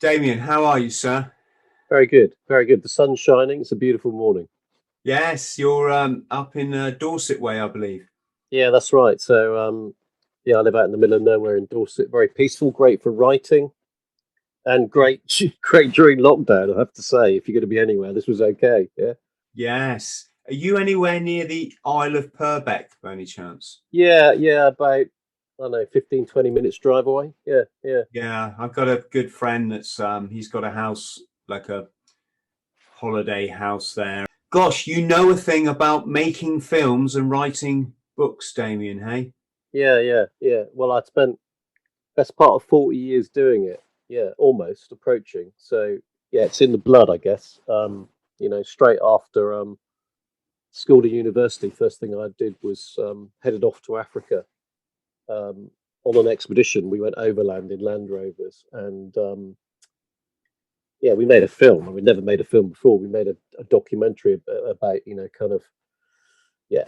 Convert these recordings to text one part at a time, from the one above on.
Damien, how are you, sir? Very good, very good. The sun's shining. It's a beautiful morning. Yes, you're up in Dorset way, I believe. Yeah, that's right. Yeah, I live out in the middle of nowhere in Dorset. Very peaceful, great for writing, and great, great during lockdown. I have to say, if you're going to be anywhere, this was okay. Yeah, Yes. Are you anywhere near the Isle of Purbeck by any chance? yeah. About I don't know, 15, 20 minutes drive away. Yeah, yeah. Yeah, I've got a good friend that's he's got a house, like a holiday house there. Gosh, you know a thing about making films and writing books, Damien, hey? Yeah. Well, I spent best part of 40 years doing it. Yeah, almost approaching. So yeah, it's in the blood, I guess. Straight after school and university, first thing I did was headed off to Africa on an expedition. We went overland in Land Rovers, and yeah, we made a film. And we'd never made a film before. We made a documentary about kind of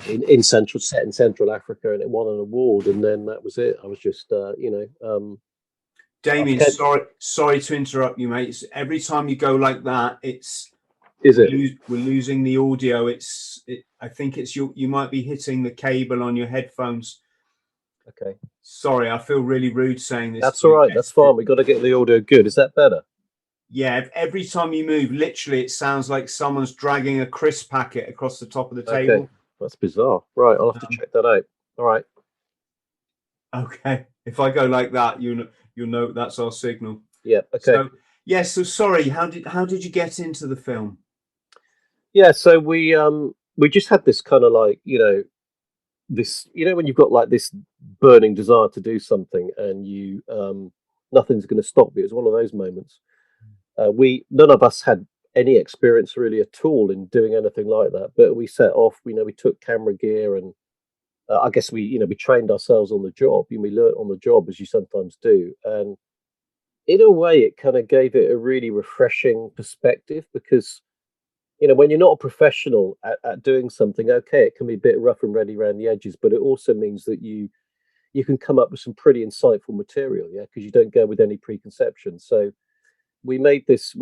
in central set in Central Africa, and it won an award. And then that was it. I was just I Damien, became, sorry to interrupt you, mate. Every time you go like that, it's is it we're losing the audio. I think it's you might be hitting the cable on your headphones. okay? Sorry, I feel really rude saying this That's to all you. right. That's fine. We got to get the audio good. Is that better? Yeah, every time you move, literally, it sounds like someone's dragging a crisp packet across the top of the Okay, table. that's bizarre. Right, I'll have to Um, check that out. All right. okay, if I go like that, you'll know that's our signal. Yeah. Okay. So, yeah. So sorry. How did you get into the film? Yeah. So we just had this kind of like this when you've got like this burning desire to do something and you nothing's going to stop you. It's one of those moments. We none of us had any experience really at all in doing anything like that, but we set off. We took camera gear and I guess we trained ourselves on the job. We learnt on the job as you sometimes do, and in a way, it kind of gave it a really refreshing perspective because when you're not a professional at doing something, okay, it can be a bit rough and ready around the edges, but it also means that you can come up with some pretty insightful material, yeah, because you don't go with any preconceptions. So we made this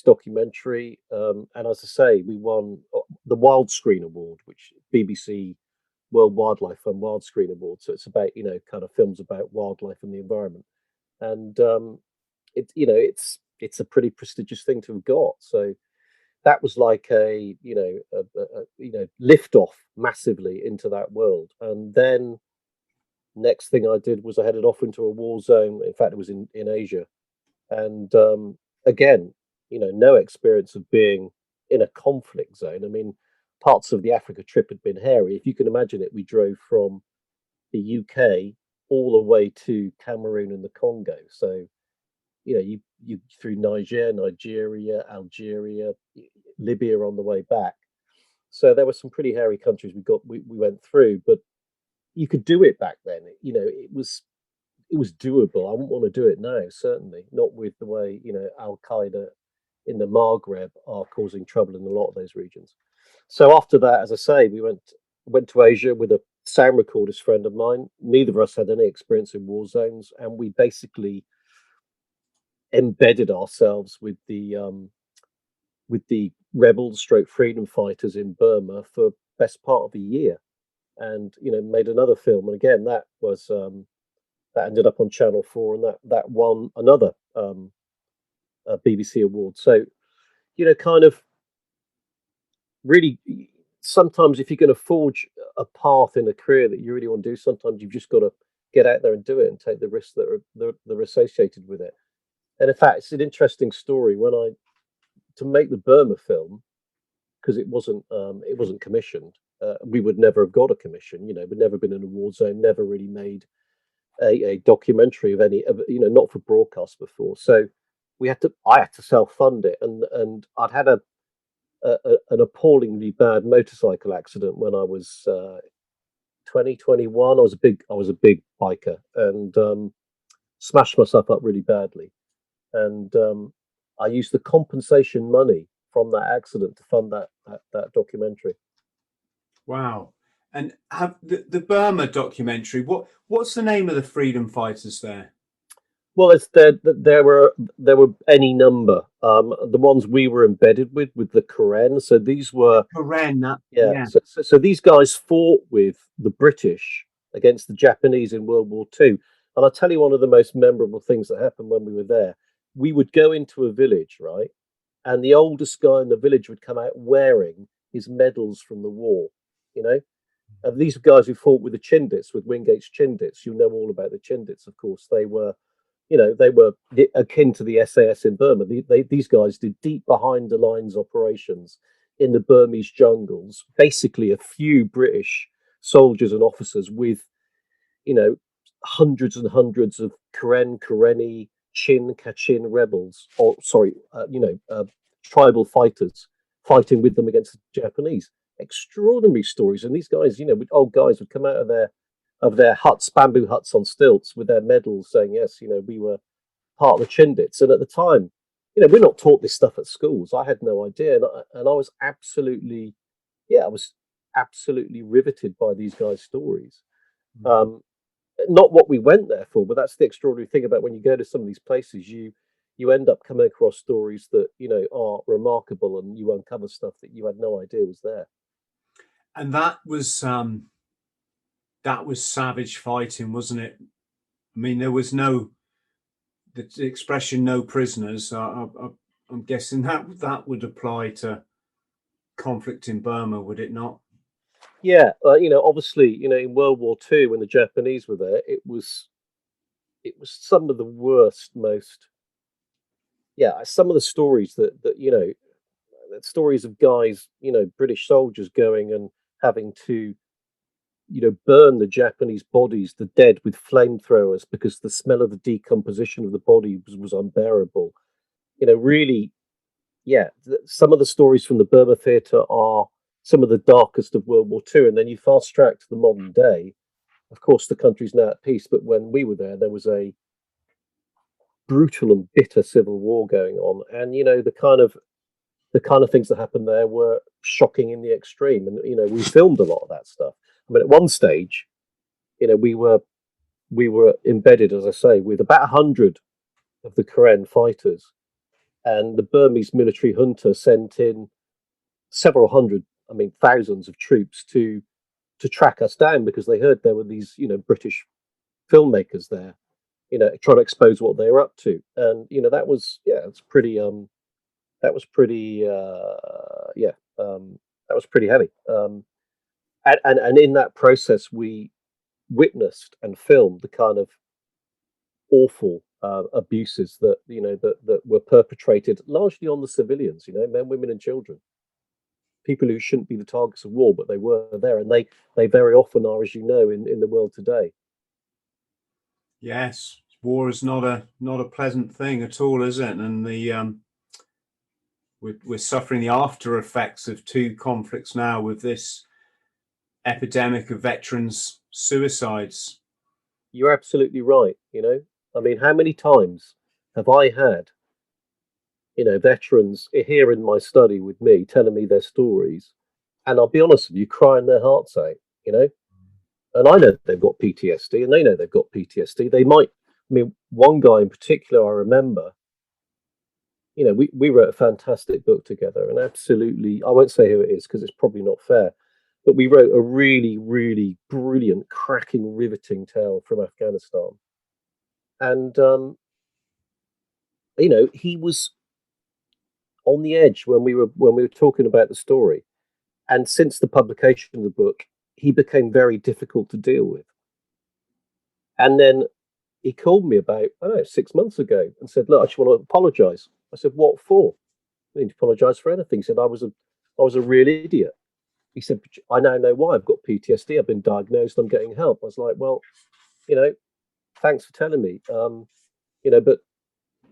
documentary, and as I say, we won the Wild Screen Award, which BBC World Wildlife Fund Wild Screen Award. So it's about kind of films about wildlife and the environment, and it's a pretty prestigious thing to have got. So that was like a lift off massively into that world. And then next thing I did was I headed off into a war zone. In fact, it was in Asia, and again, no experience of being in a conflict zone. I mean, parts of the Africa trip had been hairy. If you can imagine it, we drove from the UK all the way to Cameroon and the Congo. So you through Nigeria, Algeria, Libya on the way back. So there were some pretty hairy countries we went through, but you could do it back then. It was doable. I wouldn't want to do it now, certainly not with the way Al Qaeda in the Maghreb are causing trouble in a lot of those regions. So after that, as I say, we went to Asia with a sound recordist friend of mine. Neither of us had any experience in war zones, and we basically embedded ourselves with the rebels stroke freedom fighters in Burma for best part of a year, and made another film. And again, that ended up on Channel 4, and that won another BBC award. So kind of really, sometimes if you're going to forge a path in a career that you really want to do, sometimes you've just got to get out there and do it and take the risks that are associated with it. And in fact, it's an interesting story. When I to make the Burma film, because it wasn't commissioned, we would never have got a commission. We'd never been in a war zone, never really made a documentary of any of not for broadcast before. So I had to self fund it, and I'd had an appallingly bad motorcycle accident when I was 2021. I was a big biker, and smashed myself up really badly, and I used the compensation money from that accident to fund that documentary. Wow. And have the Burma documentary. What's the name of the freedom fighters there? Well, there were any number. The ones we were embedded with the Karen. So these were, Karen, that, yeah. yeah. So these guys fought with the British against the Japanese in World War II. And I'll tell you one of the most memorable things that happened when we were there. We would go into a village, right? And the oldest guy in the village would come out wearing his medals from the war, you know? And these guys who fought with the Chindits, with Wingate's Chindits. You know all about the Chindits, of course. They were, they were akin to the SAS in Burma. These guys did deep behind the lines operations in the Burmese jungles. Basically, a few British soldiers and officers with, you know, hundreds and hundreds of Karenni, Chin Kachin rebels, or sorry, tribal fighters fighting with them against the Japanese. Extraordinary stories, and these guys, old guys would come out of their huts, bamboo huts on stilts, with their medals, saying, "Yes, we were part of the Chindits." And at the time, we're not taught this stuff at schools. I had no idea, and I was absolutely, I was absolutely riveted by these guys' stories. Not what we went there for, but that's the extraordinary thing about when you go to some of these places, you end up coming across stories that are remarkable, and you uncover stuff that you had no idea was there. And that was savage fighting, wasn't it? I mean, there was the expression "no prisoners." I'm guessing that would apply to conflict in Burma, would it not? Yeah, obviously, in World War II, when the Japanese were there, it was some of the worst, some of the stories that stories of guys, British soldiers going and having to, burn the Japanese bodies, the dead, with flamethrowers because the smell of the decomposition of the body was unbearable. Really, some of the stories from the Burma theatre are some of the darkest of World War II. And then you fast track to the modern day. Of course, the country's now at peace, but when we were there was a brutal and bitter civil war going on, and the kind of things that happened there were shocking in the extreme. And we filmed a lot of that stuff. I mean, at one stage, we were embedded, as I say, with about 100 of the Karen fighters, and the Burmese military junta sent in several hundred, thousands of troops to track us down because they heard there were these, British filmmakers there, trying to expose what they were up to. And that was it's pretty that was pretty that was pretty heavy. And in that process, we witnessed and filmed the kind of awful abuses that that were perpetrated largely on the civilians, men, women, and children. People who shouldn't be the targets of war, but they were there, and they very often are, as you know, in the world today. Yes, war is not a pleasant thing at all, is it? And we're suffering the after effects of two conflicts now with this epidemic of veterans' suicides. You're absolutely right. How many times have I had, veterans here in my study with me telling me their stories, and I'll be honest with you, crying their hearts out, and I know they've got PTSD, and they know they've got PTSD. They might, one guy in particular, I remember, we wrote a fantastic book together, and absolutely, I won't say who it is because it's probably not fair, but we wrote a really, really brilliant, cracking, riveting tale from Afghanistan. And, he was on the edge when we were talking about the story. And since the publication of the book, he became very difficult to deal with. And then he called me about, I don't know, 6 months ago and said, "Look, I just want to apologize." I said, "What for?" "I need to apologize for anything." He said, I was a real idiot." He said, "I now know why. I've got PTSD. I've been diagnosed. I'm getting help." I was like, "Well, thanks for telling me."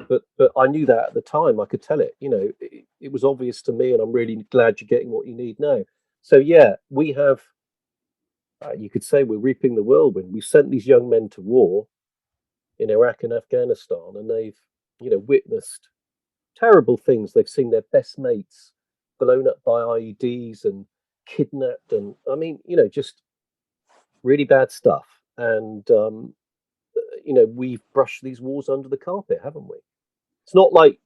But I knew that at the time. I could tell it. It was obvious to me, and I'm really glad you're getting what you need now. So yeah, we have. You could say we're reaping the whirlwind. We've sent these young men to war in Iraq and Afghanistan, and they've, witnessed terrible things. They've seen their best mates blown up by IEDs and kidnapped, and just really bad stuff. And we've brushed these wars under the carpet, haven't we? It's not like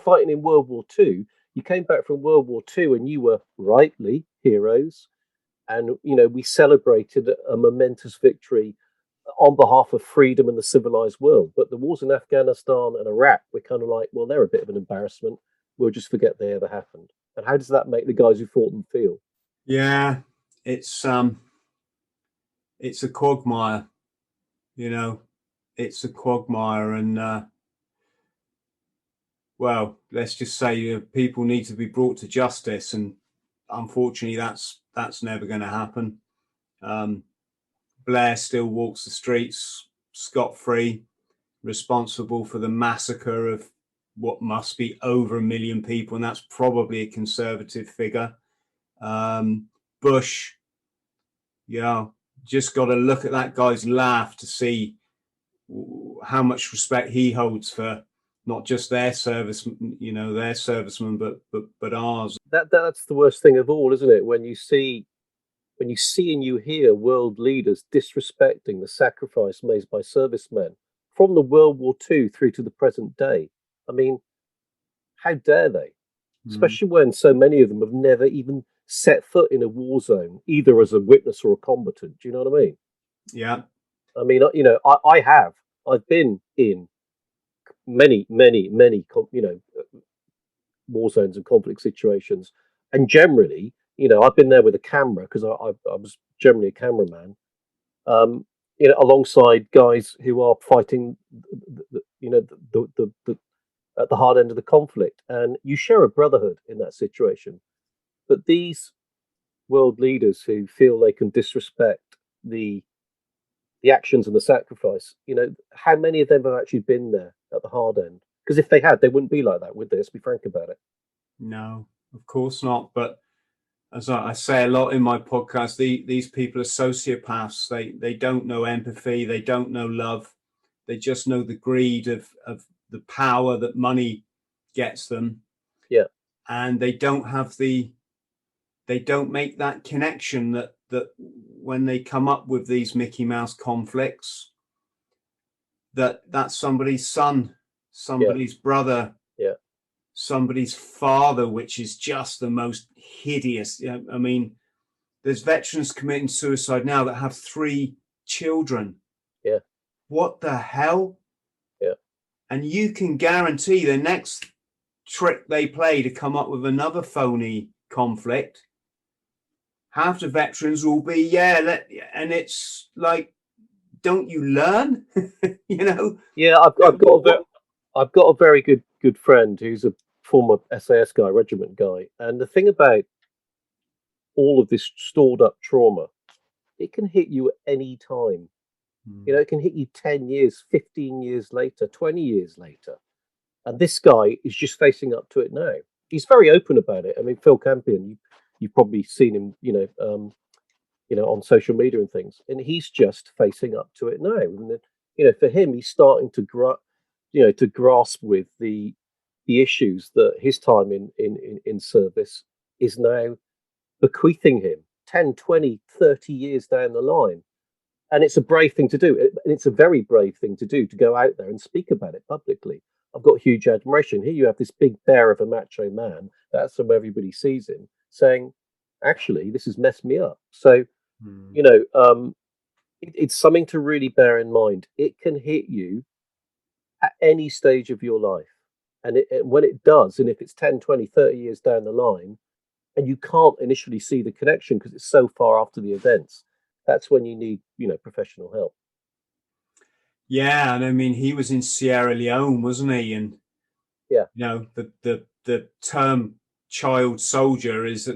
fighting in World War II. You came back from World War II and you were rightly heroes, and we celebrated a momentous victory on behalf of freedom and the civilized world. But the wars in Afghanistan and Iraq, we're kind of like, well, they're a bit of an embarrassment. We'll just forget they ever happened. And how does that make the guys who fought them feel? Yeah, it's a quagmire, it's a quagmire, and well, let's just say people need to be brought to justice, and unfortunately, that's never going to happen. Blair still walks the streets scot-free, responsible for the massacre of what must be over 1 million people, and that's probably a conservative figure. Bush, just got to look at that guy's laugh to see how much respect he holds for not just their servicemen, but ours. That's the worst thing of all, isn't it? When you see and you hear world leaders disrespecting the sacrifice made by servicemen from the World War II through to the present day. I mean, how dare they? Especially when so many of them have never even set foot in a war zone, either as a witness or a combatant. Do you know what I mean? Yeah. I mean, I have. I've been in many war zones and conflict situations, and generally, I've been there with a camera because I was generally a cameraman, alongside guys who are fighting, at the hard end of the conflict, and you share a brotherhood in that situation. But these world leaders who feel they can disrespect the actions and the sacrifice, how many of them have actually been there at the hard end? Because if they had, they wouldn't be like that, would they? Let's be frank about it. No, of course not. But as I say a lot in my podcast, these people are sociopaths. They don't know empathy. They don't know love. They just know the greed of the power that money gets them. Yeah. And they don't make that connection that when they come up with these Mickey Mouse conflicts, that's somebody's son, somebody's brother, somebody's father, which is just the most hideous. I mean, there's veterans committing suicide now that have 3 children. Yeah. What the hell? Yeah. And you can guarantee the next trick they play to come up with another phony conflict, half the veterans will be, and it's like, don't you learn? Yeah, I've got a very good friend who's a former SAS guy, regiment guy, and the thing about all of this stored up trauma, it can hit you at any time. It can hit you 10 years, 15 years later, 20 years later. And this guy is just facing up to it now. He's very open about it. I mean, Phil Campion, you've probably seen him, on social media and things, and he's just facing up to it now. And for him, he's starting to grasp with the issues that his time in service is now bequeathing him 10, 20, 30 years down the line. And it's a brave thing to do. And it's a very brave thing to do, to go out there and speak about it publicly. I've got huge admiration. Here you have this big bear of a macho man, that's how everybody sees him, saying, actually, this has messed me up. So, it's something to really bear in mind. It can hit you at any stage of your life. And when it does, and if it's 10, 20, 30 years down the line, and you can't initially see the connection because it's so far after the events, that's when you need, professional help. Yeah, and I mean, he was in Sierra Leone, wasn't he? And the term child soldier is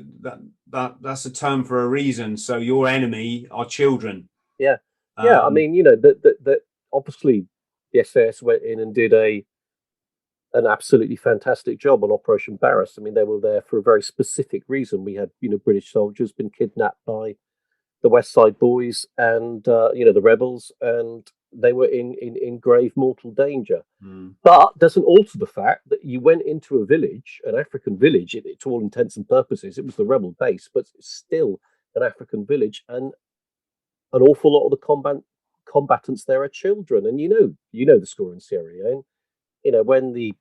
that's a term for a reason. So your enemy are children. Yeah, I mean, that obviously the SAS went in and did an absolutely fantastic job on Operation Barras. I mean, they were there for a very specific reason. We had, British soldiers been kidnapped by the West Side Boys and the rebels, and they were in grave mortal danger. But doesn't alter the fact that you went into a village, an African village, to all intents and purposes. It was the rebel base, but it's still an African village, and an awful lot of the combatants there are children. And you know the score in Sierra Leone. You know, when the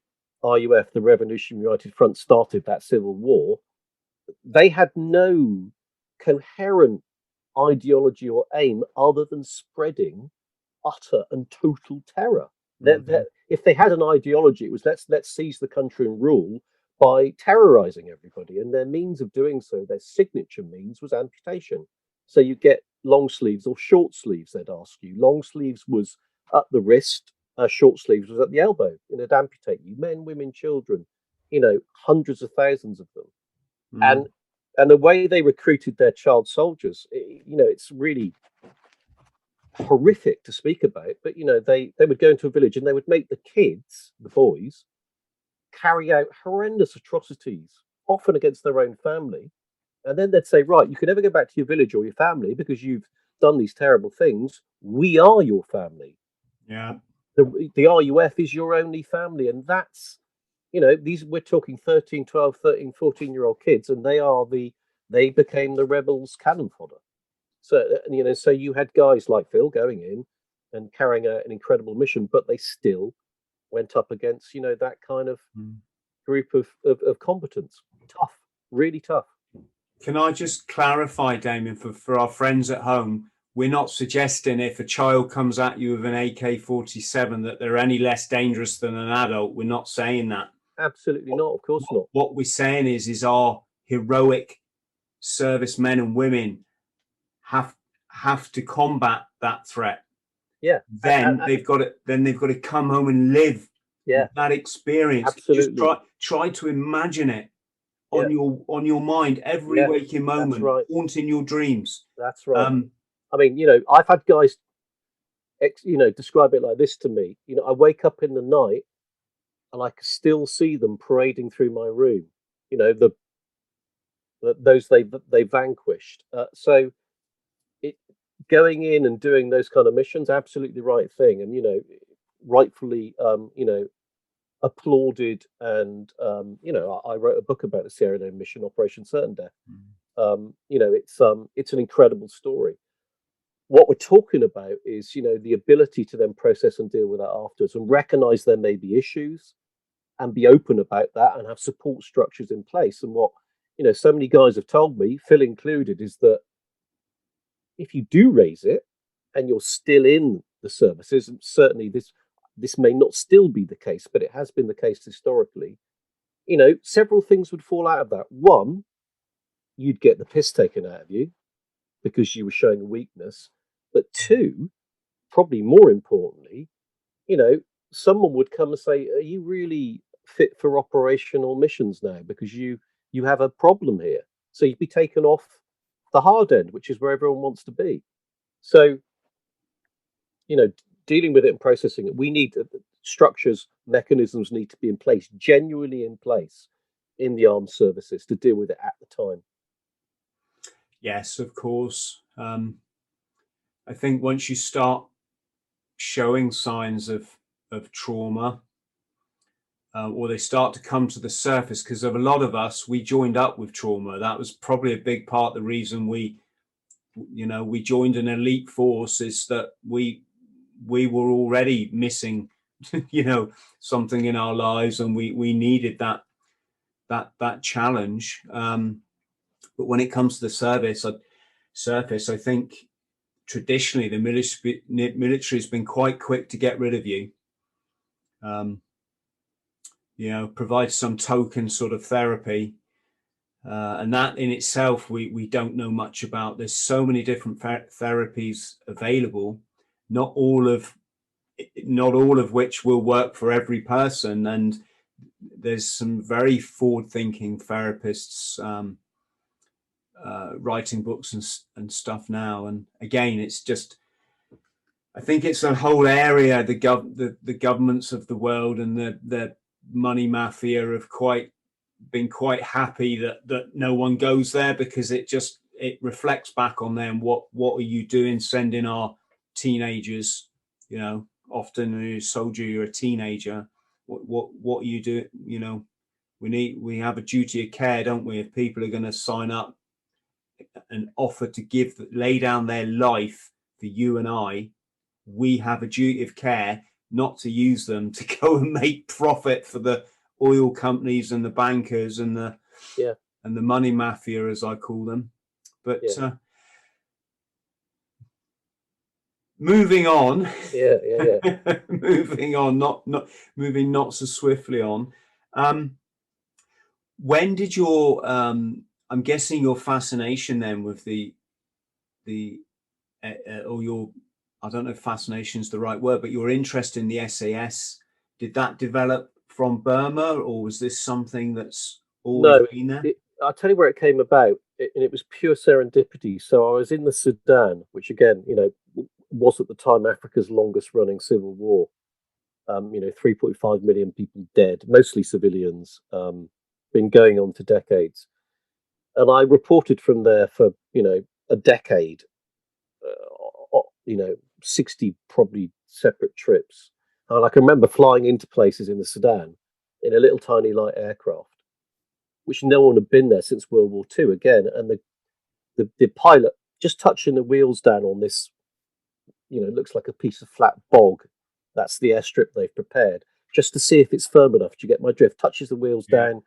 RUF, the Revolutionary United Front, started that civil war, they had no coherent ideology or aim other than spreading utter and total terror. If they had an ideology, it was let's seize the country and rule by terrorizing everybody. And their means of doing so, their signature means, was amputation. So you get long sleeves or short sleeves, they'd ask you. Long sleeves was at the wrist, short sleeves was at the elbow. It'd amputate you, men, women, children, hundreds of thousands of them. And the way they recruited their child soldiers, it's really horrific to speak about. But they would go into a village and they would make the kids, the boys, carry out horrendous atrocities, often against their own family. And then they'd say, right, you can never go back to your village or your family because you've done these terrible things. We are your family. Yeah. The RUF is your only family. And that's, we're talking 13, 12, 13, 14-year-old kids, and they became the rebels' cannon fodder. So, so you had guys like Phil going in and carrying out an incredible mission, but they still went up against, that kind of group of combatants. Tough, really tough. Can I just clarify, Damien, for our friends at home, we're not suggesting if a child comes at you with an AK-47 that they're any less dangerous than an adult. We're not saying that. Absolutely not, of course not. What we're saying is our heroic servicemen and women have to combat that threat. Yeah. Then they've got to come home and live that experience. Absolutely. Just try to imagine it on your mind every waking moment, haunting your dreams. That's right. I mean, I've had guys describe it like this to me. I wake up in the night and I can still see them parading through my room. Those they vanquished. So going in and doing those kind of missions, absolutely the right thing, and rightfully applauded. And I wrote a book about the Sierra Leone mission, Operation Certain Death. It's an incredible story. What we're talking about is the ability to then process and deal with that afterwards, and recognize there may be issues and be open about that and have support structures in place. And what so many guys have told me, Phil included, is that if you do raise it and you're still in the services, and certainly this may not still be the case, but it has been the case historically, several things would fall out of that. One, you'd get the piss taken out of you because you were showing a weakness. But two, probably more importantly, someone would come and say, are you really fit for operational missions now? Because you have a problem here. So you'd be taken off the hard end, which is where everyone wants to be. So, dealing with it and processing it, we need structures, mechanisms need to be in place, genuinely in place in the armed services to deal with it at the time. Yes, of course. I think once you start showing signs of trauma, or they start to come to the surface, because of a lot of us, we joined up with trauma. That was probably a big part of the reason we joined an elite force, is that we were already missing, something in our lives, and we needed that challenge. But when it comes to the surface, I think traditionally the military has been quite quick to get rid of you. Provide some token sort of therapy. And that in itself, we don't know much about. There's so many different therapies available, not all of which will work for every person. And there's some very forward-thinking therapists writing books and stuff now. And again, it's just, I think it's a whole area. The governments of the world and the money mafia have been quite happy that no one goes there, because it reflects back on them. What are you doing sending our teenagers? Often when you're a soldier, you're a teenager. What are you doing? We have a duty of care, don't we? If people are going to sign up and offer to lay down their life for you and I, we have a duty of care not to use them to go and make profit for the oil companies and the bankers and the money mafia, as I call them. But moving on, moving on, not moving not so swiftly on. When did your I'm guessing your fascination then with the or your, I don't know if fascination is the right word, but your interest in the SAS, did that develop from Burma, or was this something that's always been there? I'll tell you where it came about, and it was pure serendipity. So I was in the Sudan, which again, was at the time Africa's longest running civil war. 3.5 million people dead, mostly civilians, been going on for decades. And I reported from there for, a decade, 60 probably separate trips. And I can remember flying into places in the Sudan in a little tiny light aircraft, which no one had been there since World War II again. And the pilot just touching the wheels down on this, looks like a piece of flat bog. That's the airstrip they've prepared, just to see if it's firm enough. Do you get my drift? Touches the wheels down,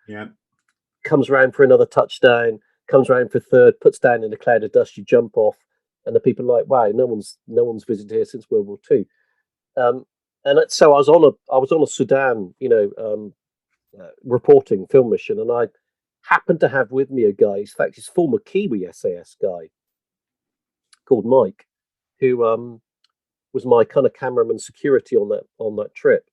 comes around for another touchdown, comes around for third, puts down in a cloud of dust, you jump off, and the people are like, wow, no one's visited here since World War II. And so I was on a Sudan, reporting film mission, and I happened to have with me a guy, in fact, his former Kiwi SAS guy called Mike, who was my kind of cameraman security on that trip.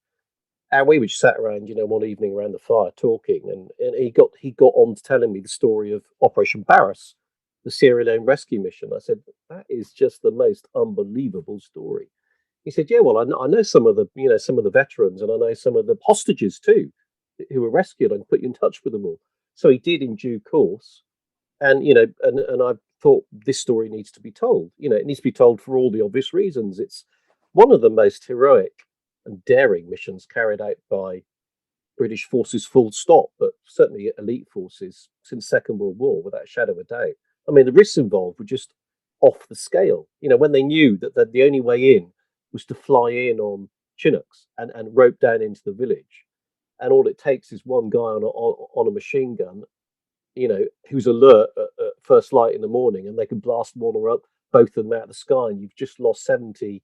And we just sat around, one evening around the fire talking, and he got on to telling me the story of Operation Barras, the Sierra Leone rescue mission. I said, that is just the most unbelievable story. He said, yeah, well, I know some of the veterans, and I know some of the hostages too, who were rescued. I can put you in touch with them all. So he did in due course. And, and I thought this story needs to be told. It needs to be told for all the obvious reasons. It's one of the most heroic and daring missions carried out by British forces, full stop, but certainly elite forces since Second World War, without a shadow of a doubt. I mean, the risks involved were just off the scale. When they knew that the only way in was to fly in on Chinooks and rope down into the village. And all it takes is one guy on a machine gun, who's alert at first light in the morning, and they can blast one or up both of them out of the sky, and you've just lost 70,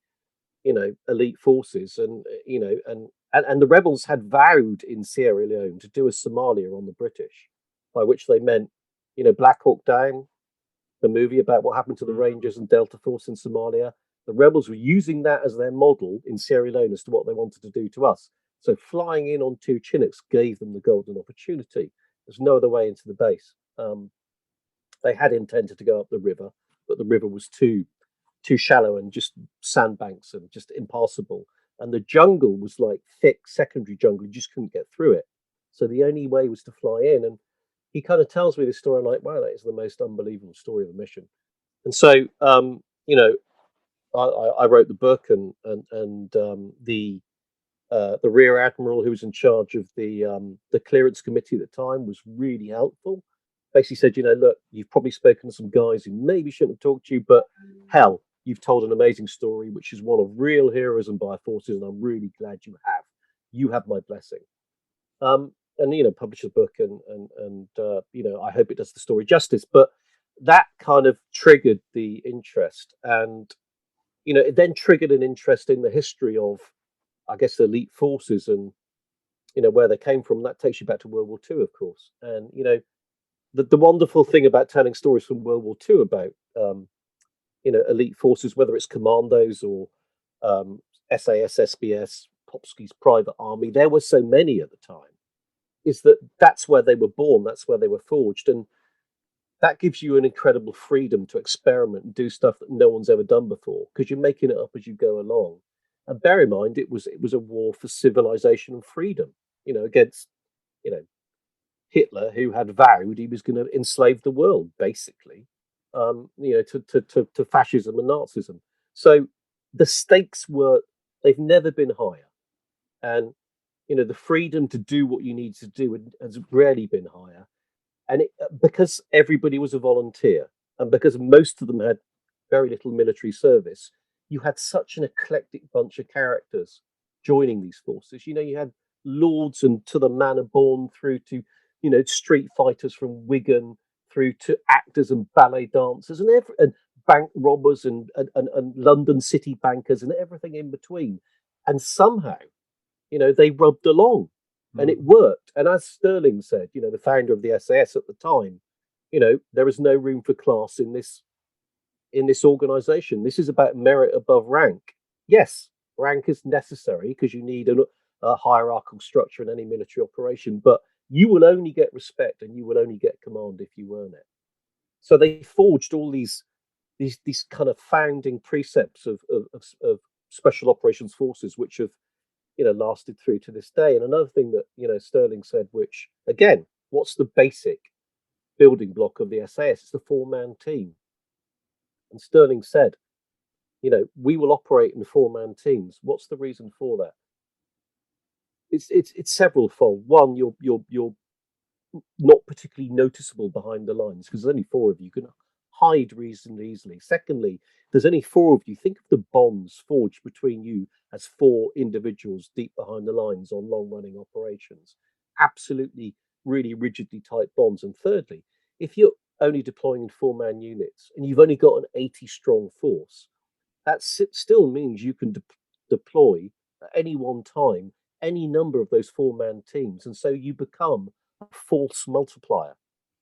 elite forces. And the rebels had vowed in Sierra Leone to do a Somalia on the British, by which they meant, Black Hawk Down, the movie about what happened to the Rangers and Delta Force in Somalia. The rebels were using that as their model in Sierra Leone as to what they wanted to do to us. So flying in on two Chinooks gave them the golden opportunity. There's no other way into the base. They had intended to go up the river, but the river was too shallow and just sandbanks and just impassable. And the jungle was like thick secondary jungle. You just couldn't get through it. So the only way was to fly in. And he kind of tells me this story. I'm like, wow, that is the most unbelievable story of the mission. And so, I wrote the book, and the rear admiral who was in charge of the clearance committee at the time was really helpful. Basically said, look, you've probably spoken to some guys who maybe shouldn't have talked to you, but hell, you've told an amazing story, which is one of real heroism by forces, and I'm really glad you have. You have my blessing. And publish the book, and I hope it does the story justice. But that kind of triggered the interest, and it then triggered an interest in the history of, I guess, elite forces and where they came from. That takes you back to World War II, of course. And the wonderful thing about telling stories from World War II about elite forces, whether it's commandos or SAS, SBS, Popsky's private army, there were so many at the time, is that's where they were born, that's where they were forged, and that gives you an incredible freedom to experiment and do stuff that no one's ever done before, because you're making it up as you go along. And bear in mind, it was a war for civilization and freedom, against Hitler, who had vowed he was going to enslave the world, basically, to fascism and Nazism. So the stakes they've never been higher, and the freedom to do what you need to do has rarely been higher. And because everybody was a volunteer, and because most of them had very little military service, you had such an eclectic bunch of characters joining these forces. You had lords and to the manor born, through to, street fighters from Wigan, through to actors and ballet dancers, and bank robbers and London city bankers and everything in between. And somehow, they rubbed along, and it worked. And as Sterling said, the founder of the SAS at the time, there is no room for class in this organization. This is about merit above rank. Yes, rank is necessary because you need a hierarchical structure in any military operation, but you will only get respect and you will only get command if you earn it. So they forged all these kind of founding precepts of special operations forces, which have lasted through to this day. And another thing that Sterling said, which again, what's the basic building block of the SAS? It's the 4-man team. And Sterling said, we will operate in 4-man teams. What's the reason for that? It's several fold. One, you're not particularly noticeable behind the lines because there's only 4 of you. You can hide reasonably easily. Secondly, there's only 4 of you. Think of the bonds forged between you as 4 individuals deep behind the lines on long-running operations. Absolutely, really rigidly tight bonds. And thirdly, if you're only deploying in 4-man units and you've only got an 80-strong force, that still means you can deploy at any one time any number of those 4-man teams. And so you become a force multiplier.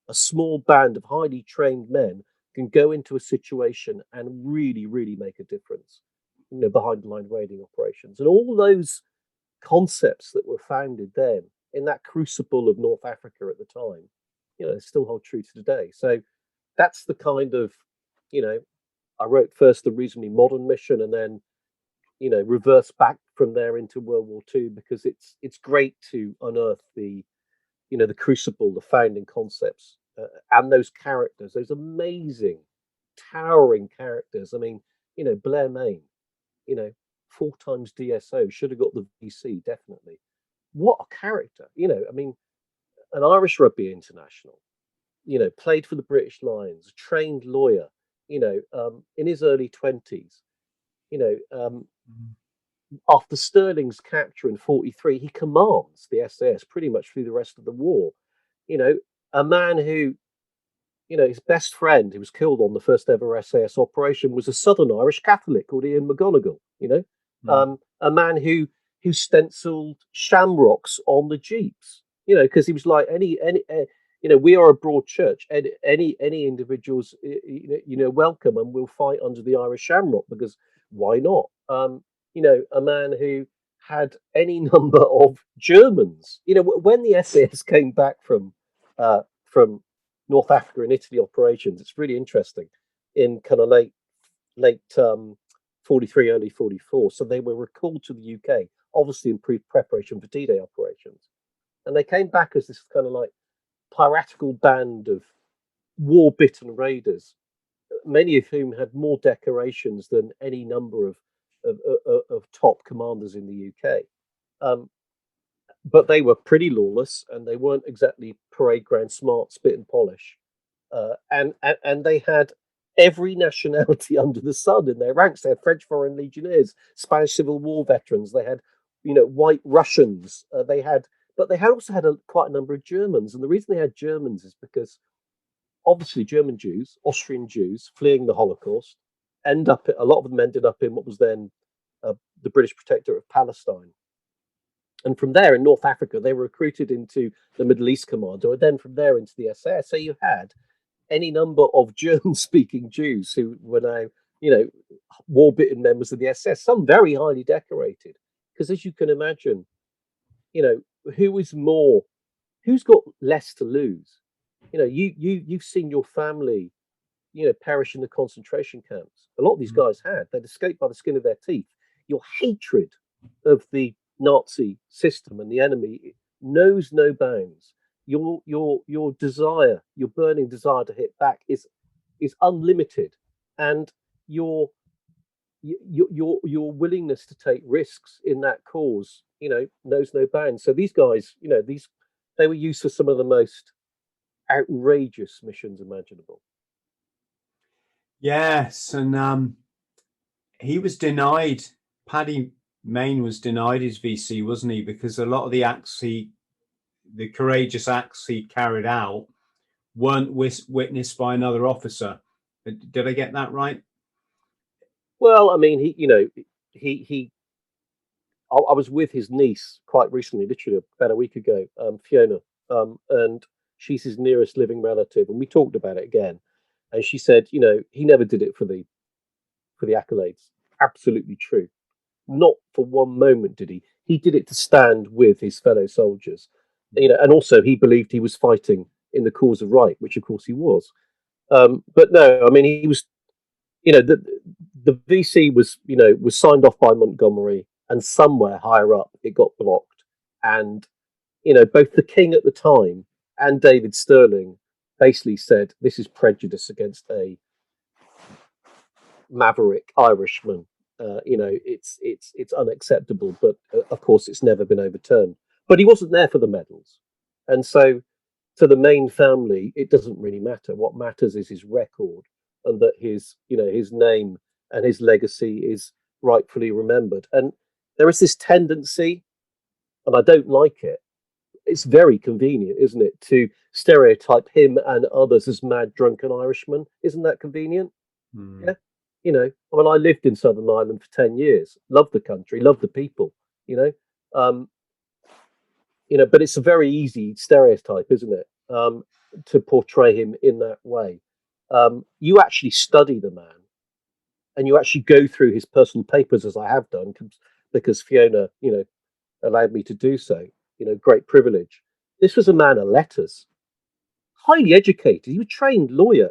A small band of highly trained men can go into a situation and really, really make a difference, behind the line raiding operations. And all those concepts that were founded then in that crucible of North Africa at the time, still hold true to today. So that's the kind of, I wrote first the reasonably modern mission and then, reverse back from there into World War II, because it's great to unearth the crucible, the founding concepts, and those characters, those amazing, towering characters. I mean, Blair Main, 4 times DSO, should have got the VC, definitely. What a character, I mean, an Irish rugby international, played for the British Lions, a trained lawyer, in his early 20s, after Sterling's capture in 43, he commands the SAS pretty much through the rest of the war. A man who, his best friend who was killed on the first ever SAS operation was a Southern Irish Catholic called Ian McGonigal. A man who stenciled shamrocks on the jeeps. Because he was like we are a broad church. Any individuals, welcome, and we'll fight under the Irish shamrock because why not? A man who had any number of Germans. When the SAS came back from North Africa and Italy operations, it's really interesting. In kind of late 43, early 44, so they were recalled to the UK, obviously in preparation for D-Day operations, and they came back as this kind of like piratical band of war-bitten raiders, many of whom had more decorations than any number of top commanders in the UK. But they were pretty lawless, and they weren't exactly parade ground smart, spit and polish. And they had every nationality under the sun in their ranks. They had French Foreign Legionnaires, Spanish Civil War veterans. They had, White Russians. But they had also had quite a number of Germans. And the reason they had Germans is because obviously German Jews, Austrian Jews fleeing the Holocaust, a lot of them ended up in what was then the British Protectorate of Palestine. And from there in North Africa, they were recruited into the Middle East Command, or then from there into the SAS. So you had any number of German-speaking Jews who were now, war-bitten members of the SS, some very highly decorated. Because as you can imagine, who's got less to lose? You've seen your family, perish in the concentration camps. A lot of these guys they'd escaped by the skin of their teeth. Your hatred of the Nazi system and the enemy knows no bounds. Your desire, your burning desire to hit back is unlimited, and your willingness to take risks in that cause, knows no bounds. So these guys, they were used for some of the most outrageous missions imaginable. Yes, and he was denied. Paddy Mayne was denied his VC, wasn't he? Because a lot of the courageous acts he carried out weren't witnessed by another officer. Did I get that right? Well, I mean, I was with his niece quite recently, literally about a week ago, Fiona, and she's his nearest living relative, and we talked about it again. And she said, he never did it for the accolades. Absolutely true. Not for one moment did he. He did it to stand with his fellow soldiers, and also he believed he was fighting in the cause of right, which of course he was. But no, I mean, he was, the VC was signed off by Montgomery, and somewhere higher up it got blocked, and both the king at the time and David Sterling basically said this is prejudice against a maverick Irishman. It's unacceptable, but of course it's never been overturned. But he wasn't there for the medals, and so to the Mayne family, it doesn't really matter. What matters is his record, and that his name and his legacy is rightfully remembered. And there is this tendency, and I don't like it. It's very convenient, isn't it, to stereotype him and others as mad, drunken Irishmen? Isn't that convenient? Mm. Yeah. I mean, I lived in Southern Ireland for 10 years, loved the country, loved the people, but it's a very easy stereotype, isn't it? To portray him in that way. You actually study the man, and you actually go through his personal papers, as I have done, because Fiona, allowed me to do so. Great privilege. This was a man of letters, highly educated. He was a trained lawyer.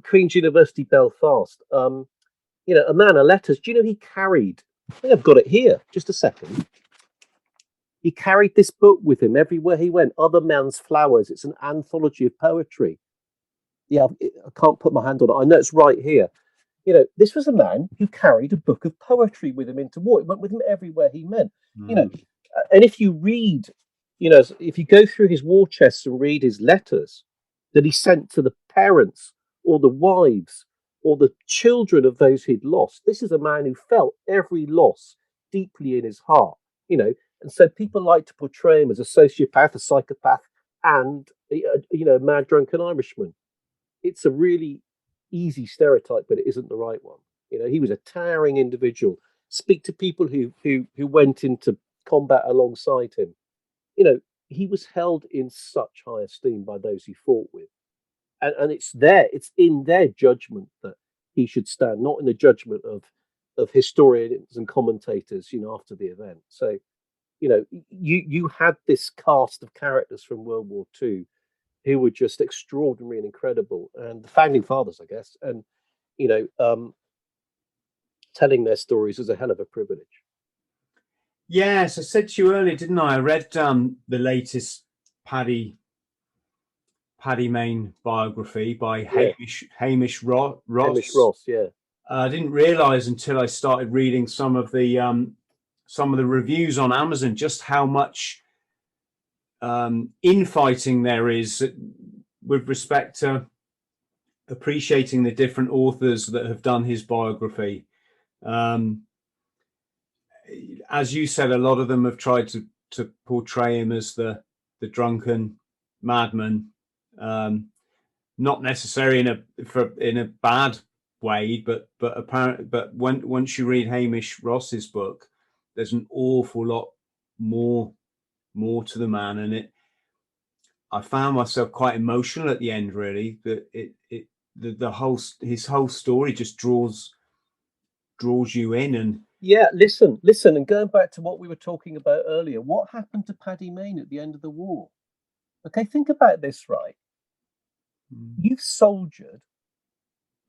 Queen's University Belfast. A man of letters. Do you know he carried? I think I've got it here. Just a second. He carried this book with him everywhere he went. Other Men's Flowers. It's an anthology of poetry. Yeah, I can't put my hand on it. I know it's right here. This was a man who carried a book of poetry with him into war. It went with him everywhere he went. And if you read, if you go through his war chests and read his letters that he sent to the parents or the wives or the children of those he'd lost, this is a man who felt every loss deeply in his heart, and so people like to portray him as a sociopath, a psychopath, and a mad drunken Irishman. It's a really easy stereotype, but it isn't the right one. He was a towering individual. Speak to people who went into combat alongside him. He was held in such high esteem by those he fought with, and it's in their judgment that he should stand, not in the judgment of historians and commentators, after the event. So, you had this cast of characters from World War II who were just extraordinary and incredible, and the founding fathers, I guess, and telling their stories is a hell of a privilege. Yes, I said to you earlier, didn't I? I read the latest Paddy Mayne biography by Hamish Ross. Hamish Ross, yeah. I didn't realise until I started reading some of the reviews on Amazon just how much infighting there is with respect to appreciating the different authors that have done his biography. As you said, a lot of them have tried to portray him as the drunken madman, not necessarily in a bad way, but apparently, but once you read Hamish Ross's book, there's an awful lot more to the man, and I found myself quite emotional at the end. Really, that his whole story just draws you in. And yeah, listen, and going back to what we were talking about earlier, what happened to Paddy Mayne at the end of the war? Okay, think about this, right? You've soldiered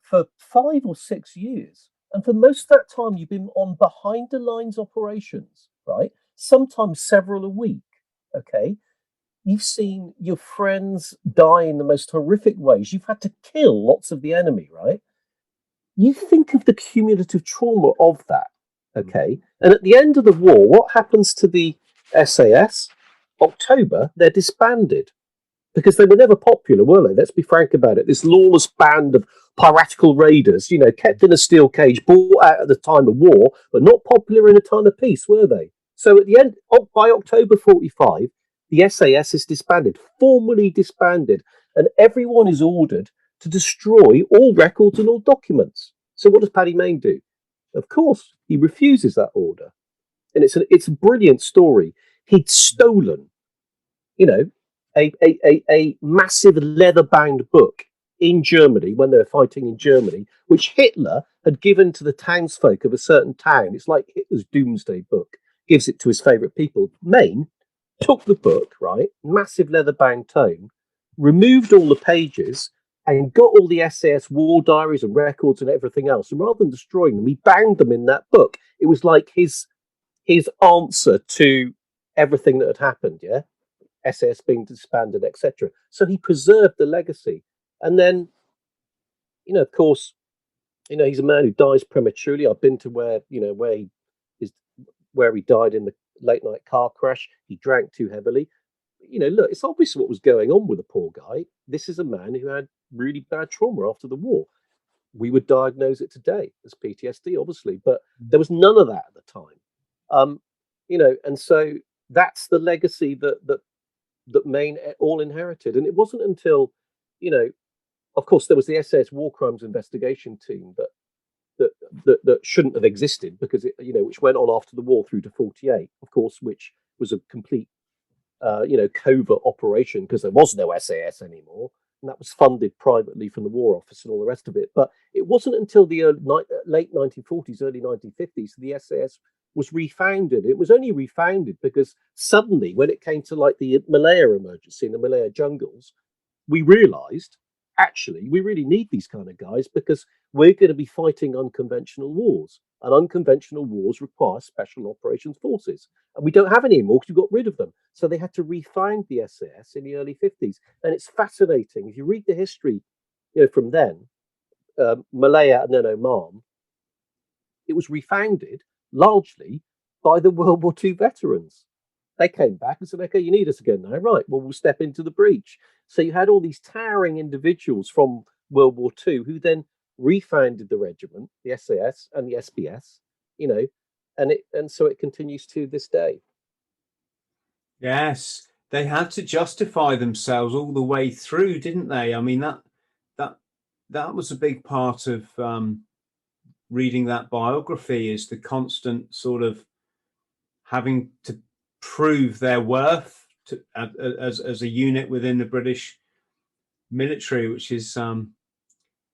for 5 or 6 years, and for most of that time you've been on behind the lines operations, right? Sometimes several a week. Okay, you've seen your friends die in the most horrific ways. You've had to kill lots of the enemy, right? You think of the cumulative trauma of that. Okay, and at the end of the war, what happens to the SAS? October, they're disbanded. because they were never popular, were they? Let's be frank about it. This lawless band of piratical raiders, kept in a steel cage, bought out at the time of war, but not popular in a time of peace, were they? So at the end, by October 45, the SAS is disbanded, formally disbanded, and everyone is ordered to destroy all records and all documents. So what does Paddy Mayne do? Of course, he refuses that order. And it's a brilliant story. He'd stolen, a massive leather-bound book in Germany when they were fighting in Germany, which Hitler had given to the townsfolk of a certain town. It's like Hitler's doomsday book, gives it to his favourite people. Mayne took the book, right, massive leather-bound tome, removed all the pages, and got all the SAS war diaries and records and everything else. And rather than destroying them, he bound them in that book. It was like his answer to everything that had happened, yeah? SAS being disbanded, etc. So he preserved the legacy. And then, of course, he's a man who dies prematurely. I've been to where he died in the late night car crash. He drank too heavily. Look, it's obvious what was going on with the poor guy. This is a man who had really bad trauma after the war. We would diagnose it today as PTSD, obviously, but there was none of that at the time. And so that's the legacy that Mayne all inherited. And it wasn't until, of course, there was the SAS War Crimes Investigation Team that shouldn't have existed because which went on after the war through to 48, of course, which was a complete covert operation because there was no SAS anymore, and that was funded privately from the War Office and all the rest of it. But it wasn't until the late 1940s, early 1950s the SAS was refounded. It was only refounded because suddenly, when it came to like the Malaya emergency in the Malaya jungles, we realised actually we really need these kind of guys because we're going to be fighting unconventional wars, and unconventional wars require special operations forces, and we don't have any anymore because we got rid of them. So they had to refound the SAS in the early 50s, and it's fascinating if you read the history, from then, Malaya and then Oman. It was refounded largely by the World War II veterans. They came back and said, okay, you need us again now. Right, well, we'll step into the breach. So you had all these towering individuals from World War II who then refounded the regiment, the SAS and the SBS, and so it continues to this day. Yes, they had to justify themselves all the way through, didn't they? I mean, that was a big part of reading that biography, is the constant sort of having to prove their worth as a unit within the British military, which is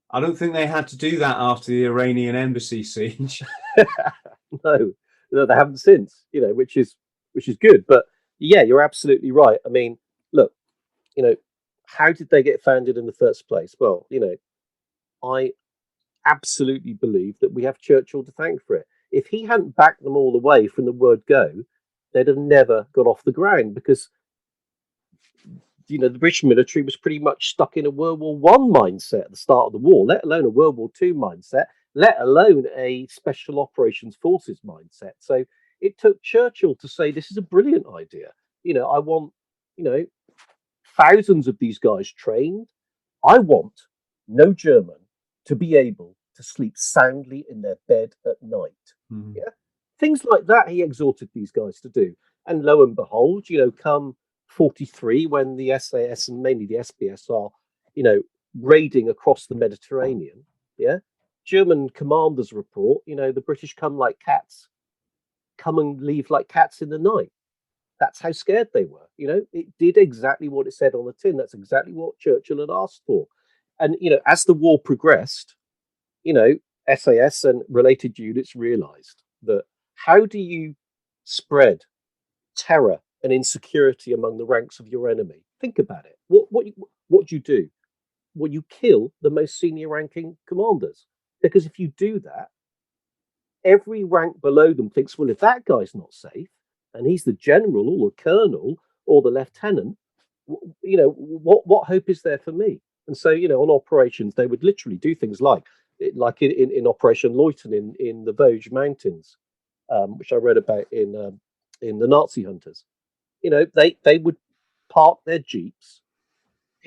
I don't think they had to do that after the Iranian embassy siege. No, they haven't since, which is good. But yeah, you're absolutely right. I mean, look, how did they get founded in the first place? Well, I absolutely believe that we have Churchill to thank for it. If he hadn't backed them all the way from the word go, they'd have never got off the ground because the British military was pretty much stuck in a World War One mindset at the start of the war, let alone a World War Two mindset, let alone a Special Operations Forces mindset. So it took Churchill to say, this is a brilliant idea. I want, thousands of these guys trained. I want no German to be able to sleep soundly in their bed at night. Mm. Yeah, things like that he exhorted these guys to do. And lo and behold, come 43, when the SAS and mainly the SBS are, raiding across the Mediterranean, yeah, German commanders report, the British come and leave like cats in the night. That's how scared they were. It did exactly what it said on the tin. That's exactly what Churchill had asked for. And, as the war progressed, SAS and related units realized that how do you spread terror and insecurity among the ranks of your enemy? Think about it. What do you do? Well, you kill the most senior ranking commanders, because if you do that, every rank below them thinks, well, if that guy's not safe and he's the general or the colonel or the lieutenant, what hope is there for me? And so, on operations, they would literally do things like in Operation Leuthen in the Vosges Mountains, which I read about in the Nazi Hunters. They would park their jeeps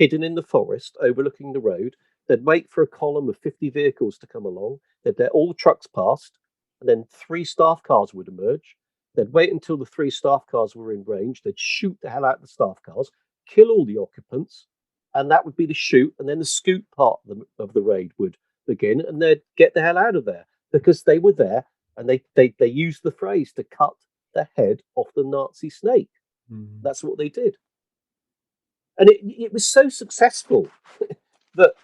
hidden in the forest, overlooking the road. They'd wait for a column of 50 vehicles to come along. They'd let all the trucks past, and then 3 staff cars would emerge. They'd wait until the 3 staff cars were in range. They'd shoot the hell out of the staff cars, kill all the occupants, and that would be the shoot. And then the scoot part of the raid would begin, and they'd get the hell out of there because they were there, and they used the phrase to cut the head off the Nazi snake. That's what they did. And it was so successful that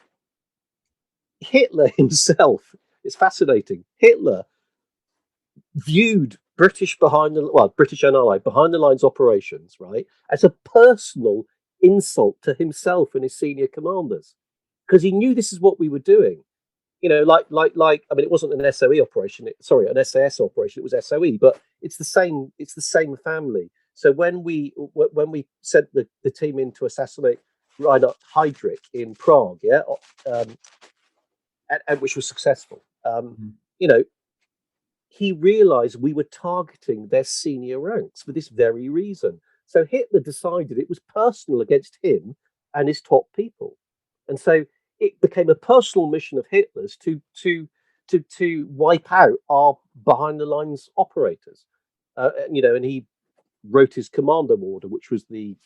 Hitler himself, it's fascinating, Hitler viewed British and Allied behind the lines operations, right, as a personal insult to himself and his senior commanders, because he knew this is what we were doing. You know, like I mean, it wasn't an SOE operation, an SAS operation, it was SOE, but it's the same family. So when we sent the team in to assassinate Reinhard Heydrich in Prague, and which was successful, you know, he realized we were targeting their senior ranks for this very reason. So Hitler decided it was personal against him and his top people, and so it became a personal mission of Hitler's to wipe out our behind the lines operators. You know, and he wrote his commando order, which was the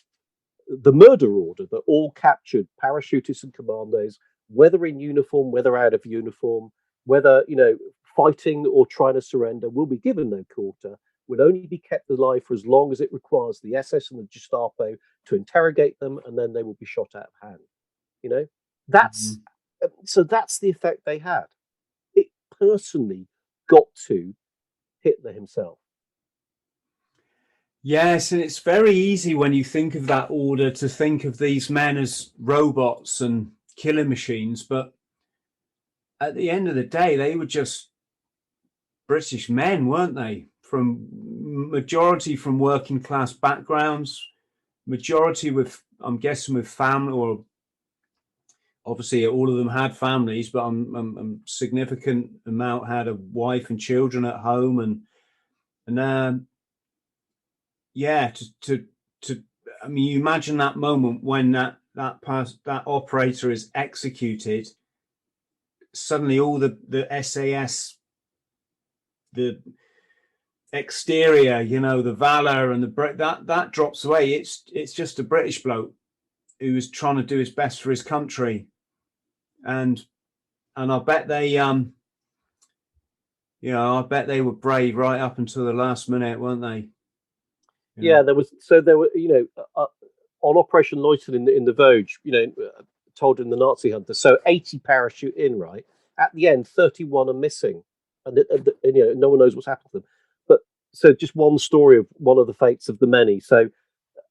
murder order that all captured parachutists and commandos, whether in uniform, whether out of uniform, whether, you know, fighting or trying to surrender, will be given no quarter, will only be kept alive for as long as it requires the SS and the Gestapo to interrogate them, and then they will be shot out of hand. You know, that's so that's the effect they had. It personally got to Hitler himself. Yes, and it's very easy when you think of that order to think of these men as robots and killing machines, but at the end of the day, they were just British men, weren't they? Majority from working class backgrounds, majority with, I'm guessing, with family, or obviously all of them had families, but a significant amount had a wife and children at home, and yeah, I mean, you imagine that moment when that operator is executed. Suddenly, all the SAS, the exterior, you know, the valor and that drops away. It's just a British bloke who was trying to do his best for his country, and I bet they, you know, I bet they were brave right up until the last minute, weren't they? Yeah, there were, you know, on Operation Loyton in the Vosges, you know, told in the Nazi Hunter. So 80 parachute in, right? At the end, 31 are missing, and you know, no one knows what's happened to them. But so just one story of one of the fates of the many. So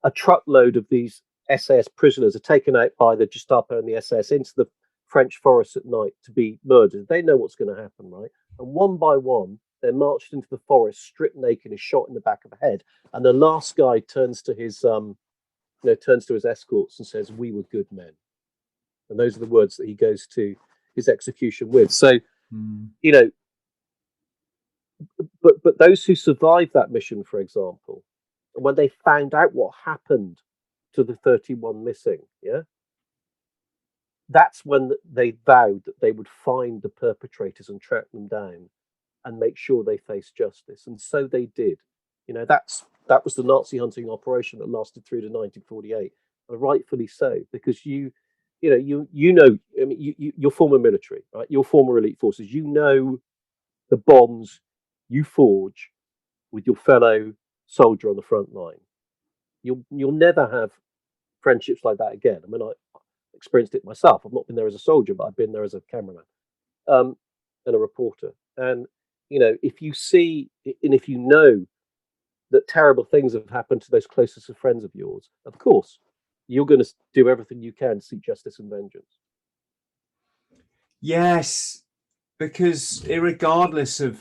a truckload of these SAS prisoners are taken out by the Gestapo and the SS into the French forest at night to be murdered. They know what's going to happen, right? And one by one, they're marched into the forest, stripped naked, and shot in the back of the head. And the last guy turns to his, turns to his escorts and says, "We were good men." And those are the words that he goes to his execution with. So, you know, but those who survived that mission, for example, when they found out what happened to the 31 missing, that's when they vowed that they would find the perpetrators and track them down and make sure they faced justice. And so they did. You know, that was the Nazi hunting operation that lasted through to 1948, and rightfully so, because you know, I mean, you're former military, right? You're former elite forces. You know the bonds you forge with your fellow soldier on the front line. You'll never have friendships like that again. I mean, I experienced it myself. I've not been there as a soldier, but I've been there as a cameraman and a reporter. And you know, if you see and if you know that terrible things have happened to those closest of friends of yours, of course, you're going to do everything you can to seek justice and vengeance. Yes, because regardless of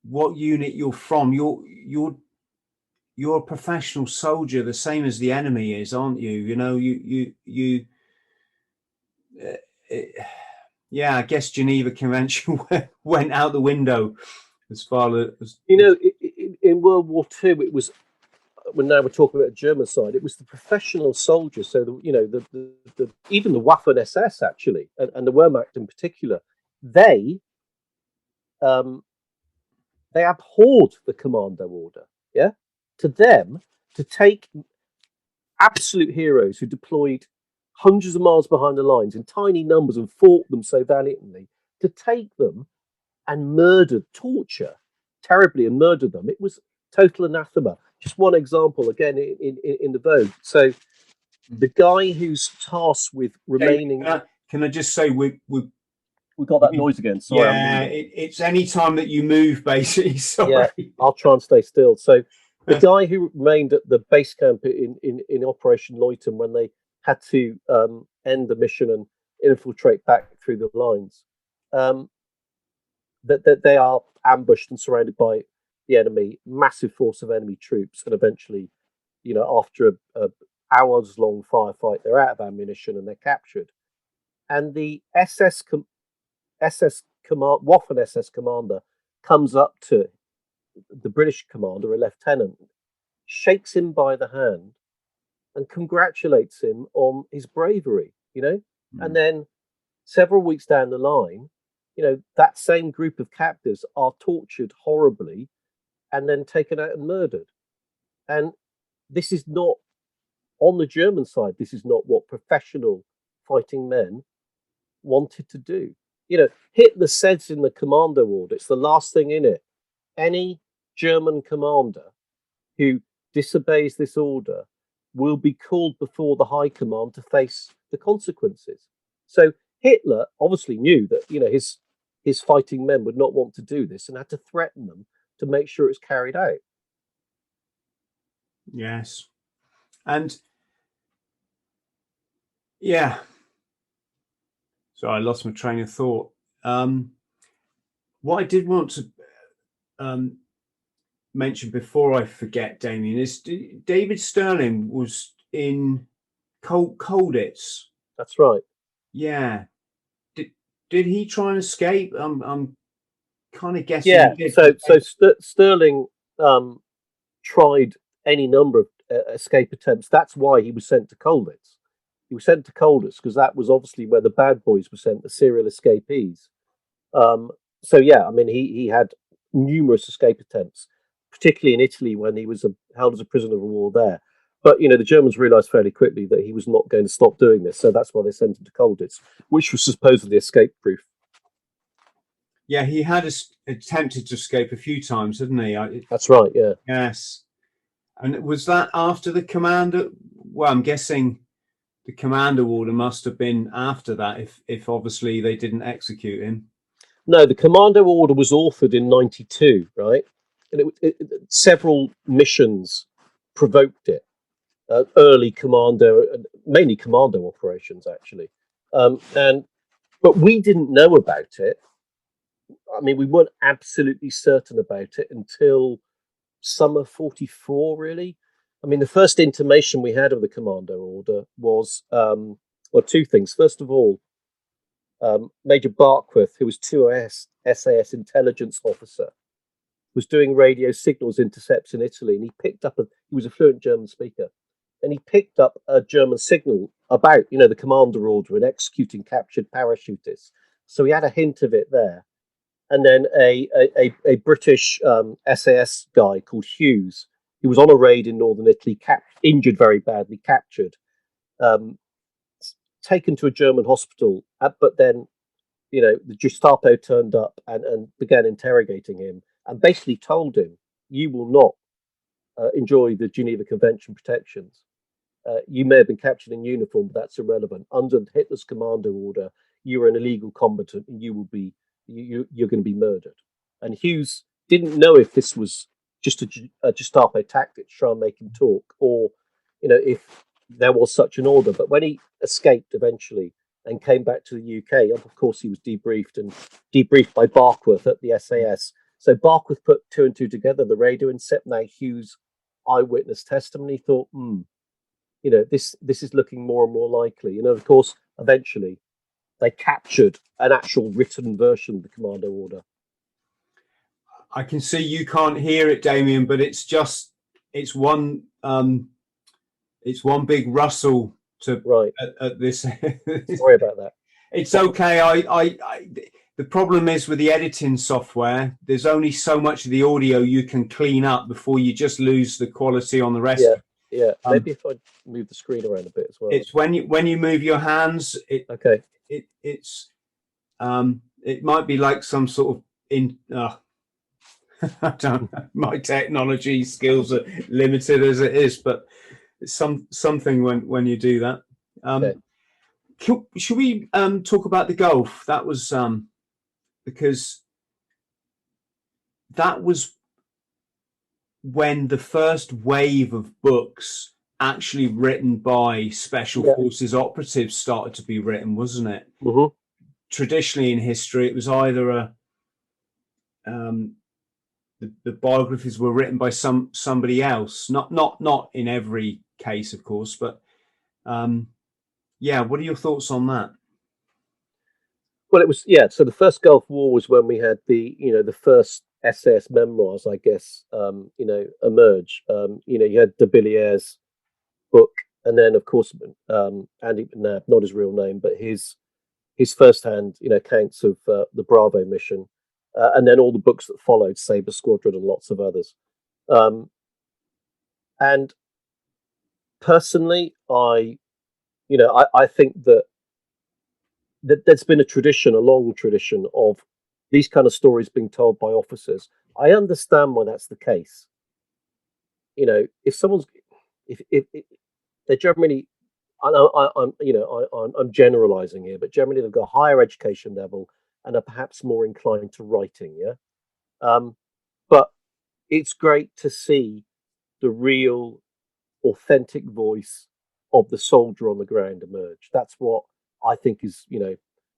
what unit you're from, you're a professional soldier, the same as the enemy is, aren't you? You know, yeah, I guess Geneva Convention went out the window as far as, you know, in World War II, it was when now we're talking about the German side, it was the professional soldiers. So the even the Waffen SS actually, and the Wehrmacht in particular, they abhorred the commando order. Yeah, to them, to take absolute heroes who deployed hundreds of miles behind the lines in tiny numbers and fought them so valiantly, to take them and torture terribly and murder them, it was total anathema. Just one example, again, in the Vogue. So the guy who's tasked with remaining... Can I just say, we got that noise again. Sorry, yeah, it's any time that you move, basically. Sorry. Yeah, I'll try and stay still. So the guy who remained at the base camp in Operation Leuthen when they had to end the mission and infiltrate back through the lines, that they are ambushed and surrounded by the enemy, massive force of enemy troops, and eventually, after a hours-long firefight, they're out of ammunition and they're captured. And the Waffen SS commander comes up to the British commander, a lieutenant, shakes him by the hand and congratulates him on his bravery, And then several weeks down the line, that same group of captives are tortured horribly and then taken out and murdered. And this is not, on the German side, this is not what professional fighting men wanted to do. Hitler says in the commando order, it's the last thing in it, any German commander who disobeys this order will be called before the high command to face the consequences. So Hitler obviously knew that, his fighting men would not want to do this and had to threaten them to make sure it's carried out. Yes. And yeah. So I lost my train of thought. What I did want to mention before I forget, Damien, is David Sterling was in Colditz. That's right. Yeah. Did he try and escape? I'm kind of guessing. Yeah. So Sterling tried any number of escape attempts. That's why he was sent to Colditz. He was sent to Colditz because that was obviously where the bad boys were sent, the serial escapees. So yeah, I mean, he had numerous escape attempts, particularly in Italy when he was held as a prisoner of war there. But, the Germans realised fairly quickly that he was not going to stop doing this. So that's why they sent him to Colditz, which was supposedly escape-proof. Yeah, he had attempted to escape a few times, hadn't he? That's right, yeah. Yes. And was that after the commander? Well, I'm guessing the commando order must have been after that, if obviously they didn't execute him. No, the commando order was authored in 92, right? And several missions provoked it. Early commando, mainly commando operations, actually. But we didn't know about it. I mean, we weren't absolutely certain about it until summer 44, really. I mean, the first intimation we had of the commando order was, two things. First of all, Major Barkworth, who was 2S SAS intelligence officer, was doing radio signals intercepts in Italy, and he was a fluent German speaker, and he picked up a German signal about, the commander order and executing captured parachutists. So he had a hint of it there. And then a British SAS guy called Hughes, who was on a raid in northern Italy, injured very badly, captured, taken to a German hospital, but then, the Gestapo turned up and began interrogating him and basically told him, you will not enjoy the Geneva Convention protections. You may have been captured in uniform, but that's irrelevant. Under Hitler's commando order, you're an illegal combatant and you're going to be murdered. And Hughes didn't know if this was just a Gestapo tactic to try and make him talk, or, if there was such an order. But when he escaped eventually and came back to the UK, of course, he was debriefed by Barkworth at the SAS. So Barkworth put two and two together, the radio, and set now Hughes' eyewitness testimony. Thought, this is looking more and more likely. Of course, eventually they captured an actual written version of the commando order. I can see you can't hear it, Damien, but it's just it's one big rustle to Right. at this. Sorry about that. It's okay. The problem is with the editing software, there's only so much of the audio you can clean up before you just lose the quality on the rest. Yeah. Maybe if I move the screen around a bit as well. It's when you move your hands, Okay. It might be like some sort of I don't know. My technology skills are limited as it is, but it's something when you do that. Okay. Should we talk about the Gulf? That was because that was when the first wave of books actually written by special forces operatives started to be written, wasn't it? Mm-hmm. Traditionally in history, it was either the biographies were written by somebody else, not in every case, of course, but what are your thoughts on that? Well, it was so the first Gulf War was when we had the first SAS memoirs, I guess, emerge. You had de Billier's book, and then of course Andy McNab, not his real name, but his first-hand accounts of the Bravo mission, and then all the books that followed, Sabre Squadron and lots of others. And personally, I think that there's been a long tradition of these kind of stories being told by officers. I understand why that's the case. If someone's if they're generally, I'm generalizing here, but generally they've got a higher education level and are perhaps more inclined to writing. But it's great to see the real, authentic voice of the soldier on the ground emerge. That's what I think is,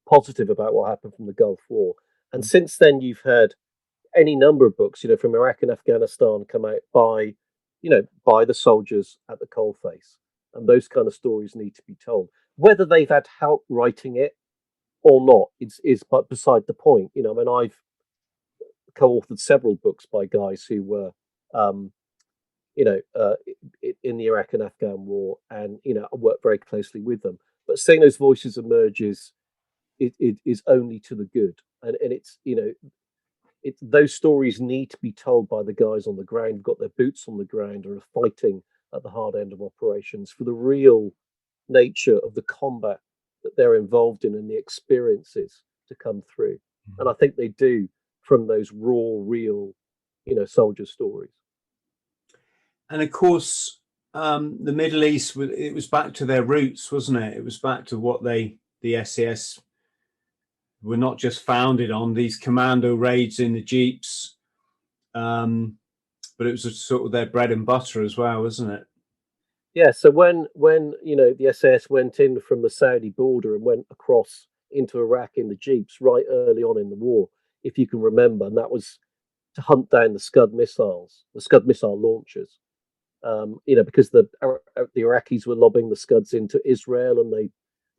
positive about what happened from the Gulf War. And since then, you've heard any number of books, from Iraq and Afghanistan come out by the soldiers at the coalface. And those kind of stories need to be told. Whether they've had help writing it or not is but beside the point. I've co-authored several books by guys who were, in the Iraq and Afghan war, and I work very closely with them. But seeing those voices emerge is only to the good, and it's those stories need to be told by the guys on the ground, who've got their boots on the ground, or are fighting at the hard end of operations for the real nature of the combat that they're involved in and the experiences to come through. And I think they do from those raw, real, soldier stories. And of course, the Middle East, it was back to their roots, wasn't it? It was back to what the SAS were not just founded on, these commando raids in the jeeps, but it was sort of their bread and butter as well, wasn't it? Yeah. So when the SAS went in from the Saudi border and went across into Iraq in the jeeps right early on in the war, if you can remember, and that was to hunt down the Scud missile launchers. Because the Iraqis were lobbing the Scuds into Israel, and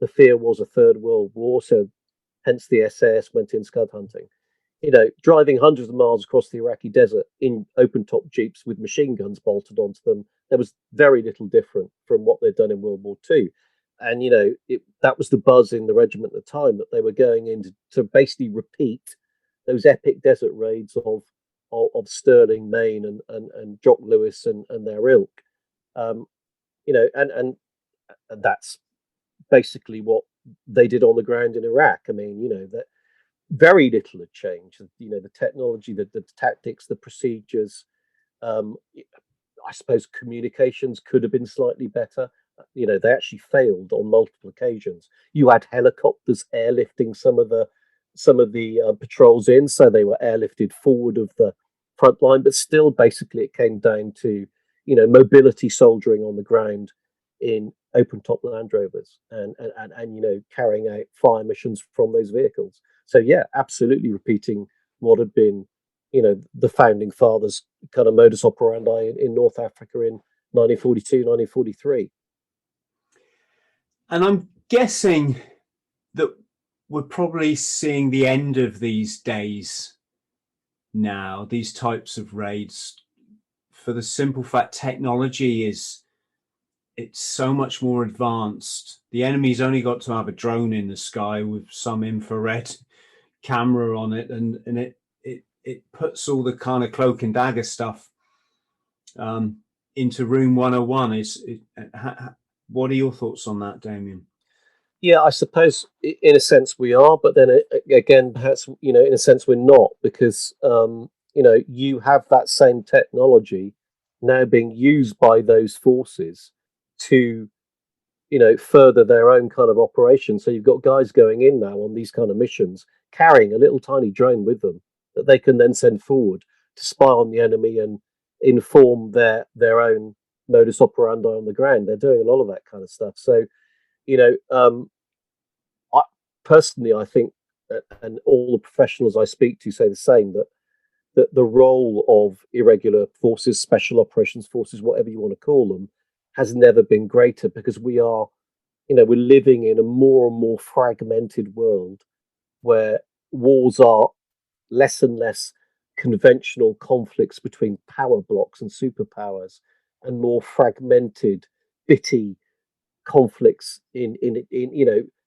the fear was a third world war. So hence the SAS went in Scud hunting. Driving hundreds of miles across the Iraqi desert in open-top jeeps with machine guns bolted onto them, there was very little different from what they'd done in World War II. And that was the buzz in the regiment at the time, that they were going in to basically repeat those epic desert raids of Sterling, Maine, and Jock Lewis and their ilk. And that's basically what they did on the ground in Iraq. I mean, that very little had changed. The technology, the tactics, the procedures. I suppose communications could have been slightly better. They actually failed on multiple occasions. You had helicopters airlifting some of the patrols in, so they were airlifted forward of the front line. But still, basically, it came down to mobility soldiering on the ground in open top Land Rovers and carrying out fire missions from those vehicles. So yeah, absolutely repeating what had been the founding fathers' kind of modus operandi in North Africa in 1942, 1943. And I'm guessing that we're probably seeing the end of these days now, these types of raids for the simple fact technology it's so much more advanced. The enemy's only got to have a drone in the sky with some infrared camera on it, and it puts all the kind of cloak and dagger stuff into room 101. What are your thoughts on that, Damien? Yeah, I suppose in a sense we are, but then again, perhaps, in a sense we're not, because you have that same technology now being used by those forces to further their own kind of operation. So you've got guys going in now on these kind of missions carrying a little tiny drone with them that they can then send forward to spy on the enemy and inform their own modus operandi on the ground. They're doing a lot of that kind of stuff. So I personally, I think, and all the professionals I speak to say the same, that the role of irregular forces, special operations forces, whatever you want to call them, has never been greater, because we're living in a more and more fragmented world where wars are less and less conventional conflicts between power blocks and superpowers, and more fragmented, bitty conflicts in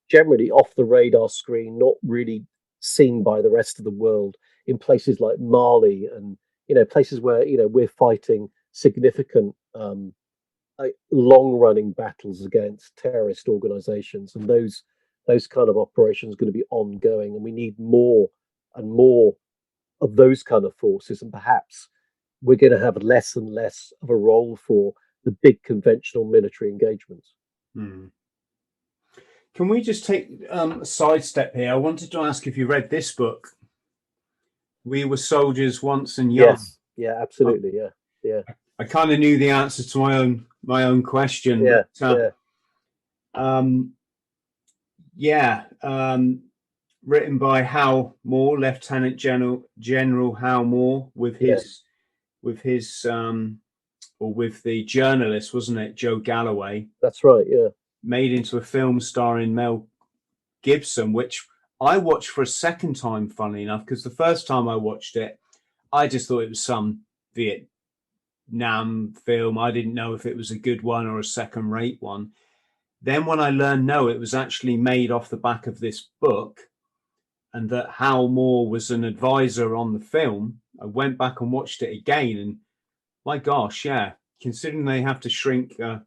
generally off the radar screen, not really seen by the rest of the world, in places like Mali, and places where we're fighting significant long running battles against terrorist organizations, and those kind of operations are going to be ongoing, and we need more and more of those kind of forces, and perhaps we're going to have less and less of a role for the big conventional military engagements. Can we just take a sidestep here? I wanted to ask if you read this book, We Were Soldiers Once and Young. Yes, yeah, absolutely, yeah. I kind of knew the answer to my own question. Yeah, Written by Hal Moore, Lieutenant General Hal Moore, with the journalist, wasn't it, Joe Galloway? That's right, yeah. Made into a film starring Mel Gibson, which I watched for a second time, funnily enough, because the first time I watched it, I just thought it was some Vietnam film. I didn't know if it was a good one or a second-rate one. Then when I learned, no, it was actually made off the back of this book, and that Hal Moore was an advisor on the film, I went back and watched it again, and my gosh, yeah, considering they have to shrink a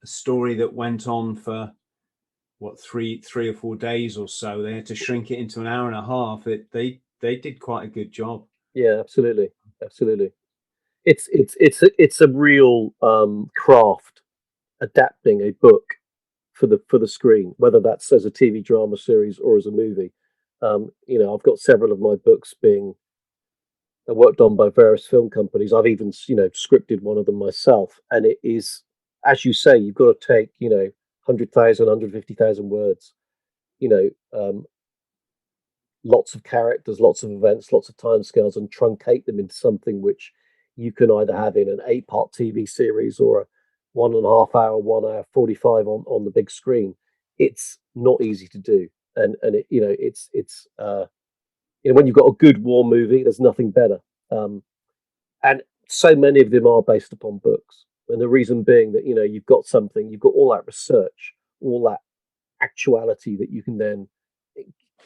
story that went on for three or 4 days or so, they had to shrink it into an hour and a half. They did quite a good job. Yeah, absolutely. It's a real craft adapting a book for the screen, whether that's as a TV drama series or as a movie. I've got several of my books being worked on by various film companies. I've even scripted one of them myself, and it is, as you say, you've got to take 100,000, 150,000 words, lots of characters, lots of events, lots of timescales, and truncate them into something which you can either have in an 8-part TV series or a 1.5 hour, 1 hour 45 on the big screen. It's not easy to do, and it, it's when you've got a good war movie, there's nothing better. And so many of them are based upon books, and the reason being that you've got all that research, all that actuality that you can then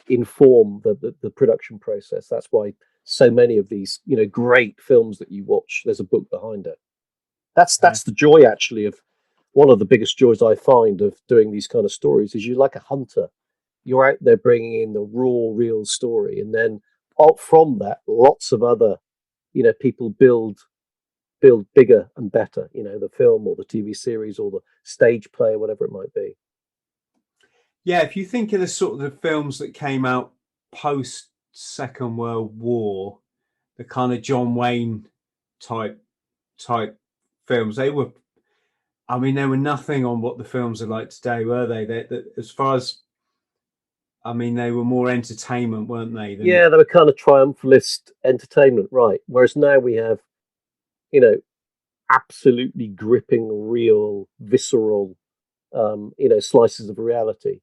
inform the production process. That's why so many of these great films that you watch, there's a book behind it. That's the joy, actually, of one of the biggest joys I find of doing these kind of stories is you're like a hunter. You're out there bringing in the raw, real story, and then from that, lots of other people build bigger and better. The film or the TV series or the stage play or whatever it might be. Yeah, if you think of the sort of the films that came out post Second World War, the kind of John Wayne type films, they were nothing on what the films are like today, were they? As far as, they were more entertainment, weren't they? Yeah, they were kind of triumphalist entertainment, right? Whereas now we have, absolutely gripping, real, visceral, slices of reality.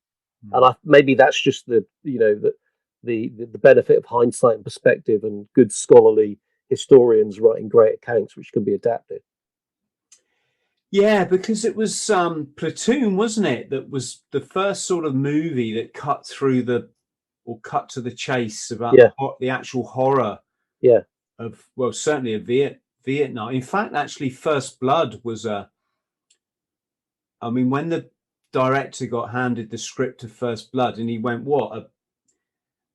And maybe that's just the benefit of hindsight and perspective and good scholarly historians writing great accounts which can be adapted. Yeah, because it was Platoon, wasn't it? That was the first sort of movie that cut through cut to the chase about the actual horror. Yeah. Of, well, certainly of Vietnam. In fact, actually, First Blood was I mean, when the director got handed the script of First Blood, and he went, "What,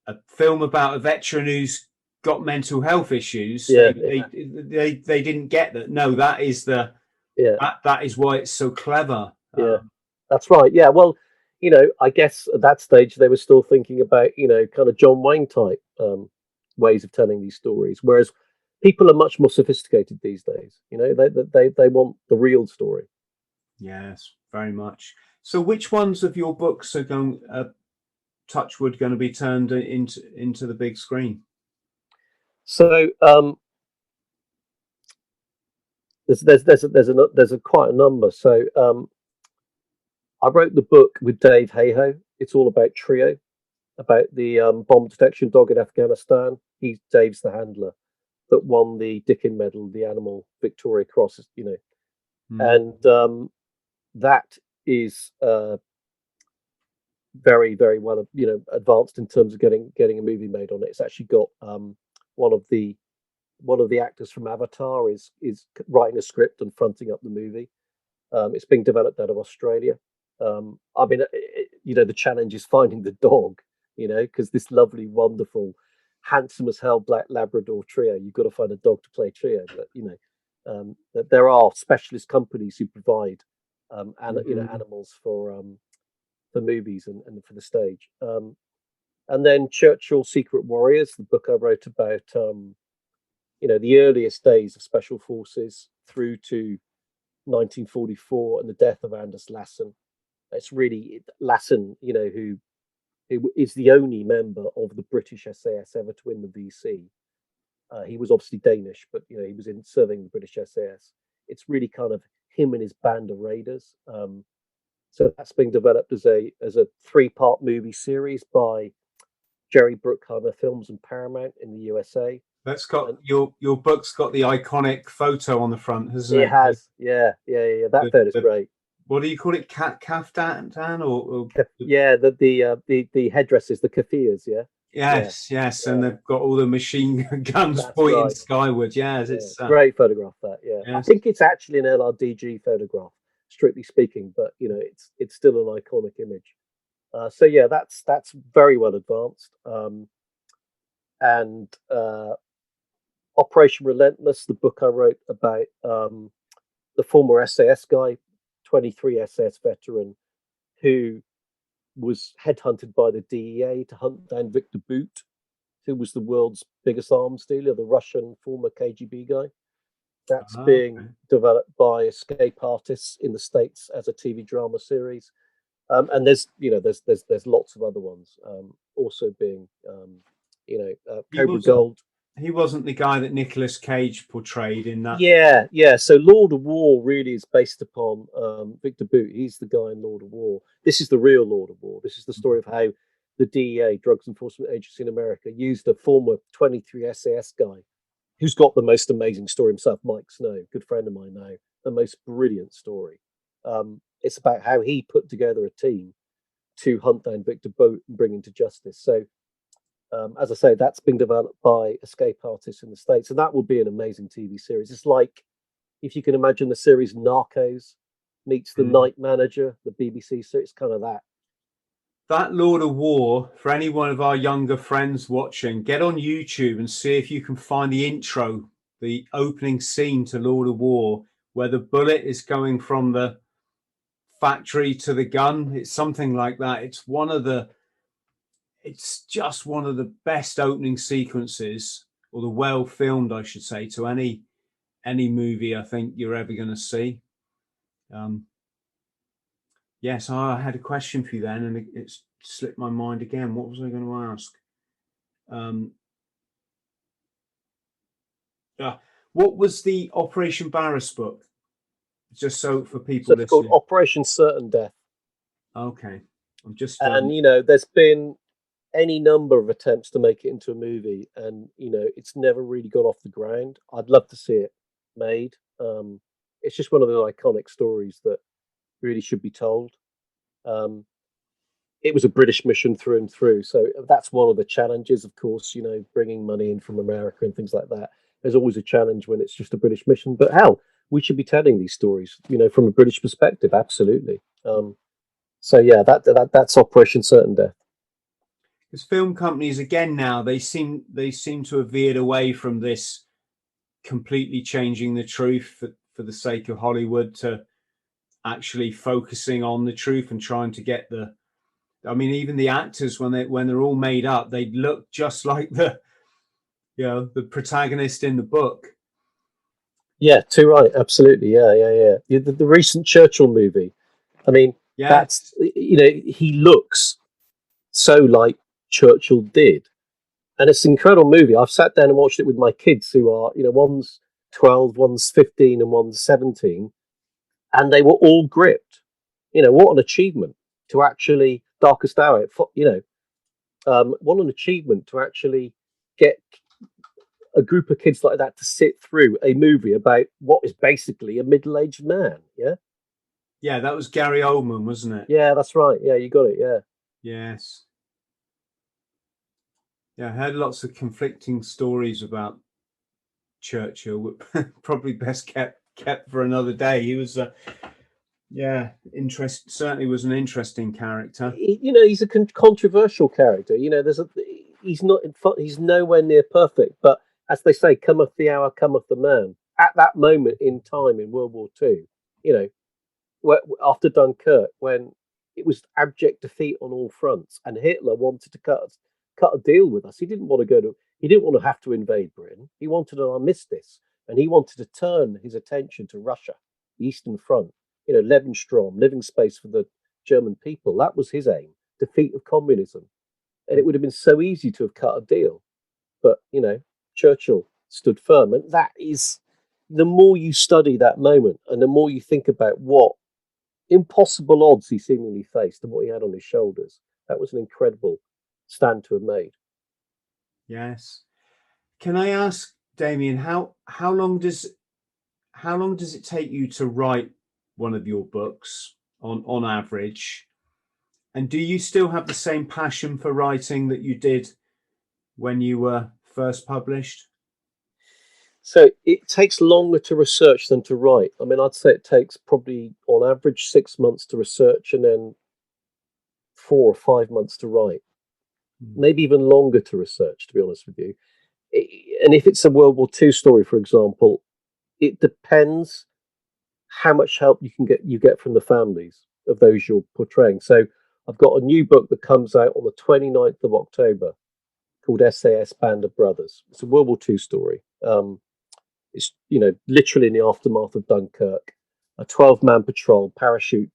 a film about a veteran who's got mental health issues?" Yeah, they didn't get that. No, that is that is why it's so clever. Yeah, that's right. Yeah, well, I guess at that stage they were still thinking about, kind of John Wayne type ways of telling these stories, whereas people are much more sophisticated these days. They want the real story. Yes, very much. So, which ones of your books are going, Touchwood, going to be turned into the big screen? So, there's quite a number. So, I wrote the book with Dave Hayhoe. It's all about Trio, about the bomb detection dog in Afghanistan. Dave's the handler that won the Dickin Medal, the Animal Victoria Cross. And that is very, very well, advanced in terms of getting a movie made on it. It's actually got one of the actors from Avatar is writing a script and fronting up the movie. It's being developed out of Australia. I mean, the challenge is finding the dog, because this lovely, wonderful, handsome as hell black Labrador Trio, you've got to find a dog to play Trio. But there are specialist companies who provide animals for movies and for the stage. And then Churchill Secret Warriors, the book I wrote about the earliest days of special forces through to 1944 and the death of Anders Larsson. It's really Larsson, who is the only member of the British SAS ever to win the VC. He was obviously Danish, but he was serving the British SAS. It's really kind of him and his band of raiders. So that's being developed as a 3-part movie series by Jerry Bruckheimer Films and Paramount in the USA. That's got your book's got the iconic photo on the front, hasn't it? It has, yeah. That photo's great. What do you call it? Kaftan or yeah, the headdresses, the kafirs, yeah. Yes, and they've got all the machine guns pointing skyward. Yes, it's great photograph. That, yeah. Yes. I think it's actually an LRDG photograph, strictly speaking, but it's still an iconic image. So yeah, that's very well advanced. And Operation Relentless, the book I wrote about the former SAS guy, 23 SAS veteran, who was headhunted by the DEA to hunt down Victor Bout, who was the world's biggest arms dealer, the Russian former KGB guy. That's being developed by escape artists in the States as a TV drama series. And there's lots of other ones also being, Cobra Gold. He wasn't the guy that Nicolas Cage portrayed in that. Yeah. So Lord of War really is based upon Victor Bout. He's the guy in Lord of War. This is the real Lord of War. This is the story of how the DEA, Drugs Enforcement Agency in America, used a former 23 SAS guy who's got the most amazing story himself, Mike Snow, good friend of mine now, the most brilliant story. It's about how he put together a team to hunt down Victor Bout and bring him to justice. So, as I say, that's been developed by escape artists in the States, and that will be an amazing TV series. It's like, if you can imagine the series Narcos meets The Night Manager, the BBC series, kind of that. That Lord of War, for any one of our younger friends watching, get on YouTube and see if you can find the intro, the opening scene to Lord of War, where the bullet is going from the factory to the gun. It's something like that. It's just one of the best opening sequences, or the well filmed, I should say, to any movie I think you're ever going to see. Yes, I had a question for you then, and it slipped my mind again. What was I going to ask? What was the Operation Barras book? Just so for people listening. It's called Operation Certain Death. Okay. I'm just and there's been any number of attempts to make it into a movie, and it's never really got off the ground. I'd love to see it made. It's just one of the iconic stories that really should be told. It was a British mission through and through, so that's one of the challenges, of course. Bringing money in from America and things like that. There's always a challenge when it's just a British mission, but hell, we should be telling these stories, from a British perspective. Absolutely. So yeah, that's Operation Certain Death. Because film companies again now they seem to have veered away from this completely changing the truth for the sake of Hollywood to actually focusing on the truth and trying to get even the actors when they're all made up, they look just like the protagonist in the book. Yeah, too right. Absolutely. Yeah. The recent Churchill movie. I mean, that's he looks so like Churchill did, and it's an incredible movie. I've sat down and watched it with my kids, who are one's 12, one's 15, and one's 17, and they were all gripped. What an achievement to actually Darkest Hour. What an achievement to actually get a group of kids like that to sit through a movie about what is basically a middle-aged man. Yeah, that was Gary Oldman, wasn't it? Yeah, that's right. Yeah, you got it. Yeah. Yes. Yeah, I heard lots of conflicting stories about Churchill. Probably best kept for another day. He was certainly was an interesting character. He's a controversial character. He's nowhere near perfect, but as they say, cometh the hour, cometh the man. At that moment in time in World War II, after Dunkirk, when it was abject defeat on all fronts, and Hitler wanted to cut a deal with us. He didn't want to have to invade Britain. He wanted an armistice, and he wanted to turn his attention to Russia, the Eastern Front. Lebensraum, living space for the German people. That was his aim: defeat of communism. And it would have been so easy to have cut a deal, but Churchill stood firm, and that is, the more you study that moment, and the more you think about what impossible odds he seemingly faced and what he had on his shoulders. That was an incredible stand to have made. Yes. Can I ask, Damien, how long does it take you to write one of your books on average? And do you still have the same passion for writing that you did when you were first published? So it takes longer to research than to write. I mean, I'd say it takes probably on average 6 months to research, and then 4 or 5 months to write. Maybe even longer to research, to be honest with you. And if it's a World War II story, for example, it depends how much help you get from the families of those you're portraying. So I've got a new book that comes out on the 29th of October called Sas Band of Brothers. It's a World War II story. It's literally in the aftermath of Dunkirk, a 12-man patrol parachute